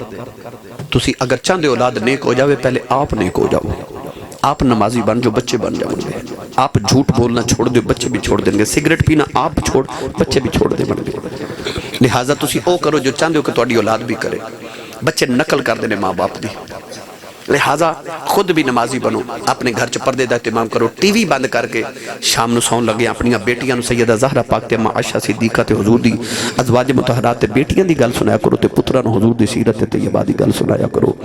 تسی اگر چاہندے اولاد نیک ہو جاوے پہلے آپ نیک ہو جاؤ آپ نمازی بن جو بچے بن جاؤ گے آپ جھوٹ بولنا چھوڑ دے بچے بھی چھوڑ دیں گے سگریٹ پینا آپ چھوڑ بچے بھی چھوڑ دے بن گے لہٰذا تسی او کرو جو چاہندے ہو کہ تہاڈی اولاد بھی کرے بچے نقل کر دینے ماں باپ دی لہٰذا خود بھی نمازی بنو اپنے گھر چ پردے دا اہتمام کرو ٹی وی بند کر کے شام نو سون لگے اپنی بیٹیاں نو سیدہ زہرا پاک تے اماں عائشہ صدیقہ تے حضور دی ازواج مطہرات تے بیٹیاں دی گل سنایا کرو تے پتراں نو حضور دی سیرت تے طیبہ دی گل سنایا کرو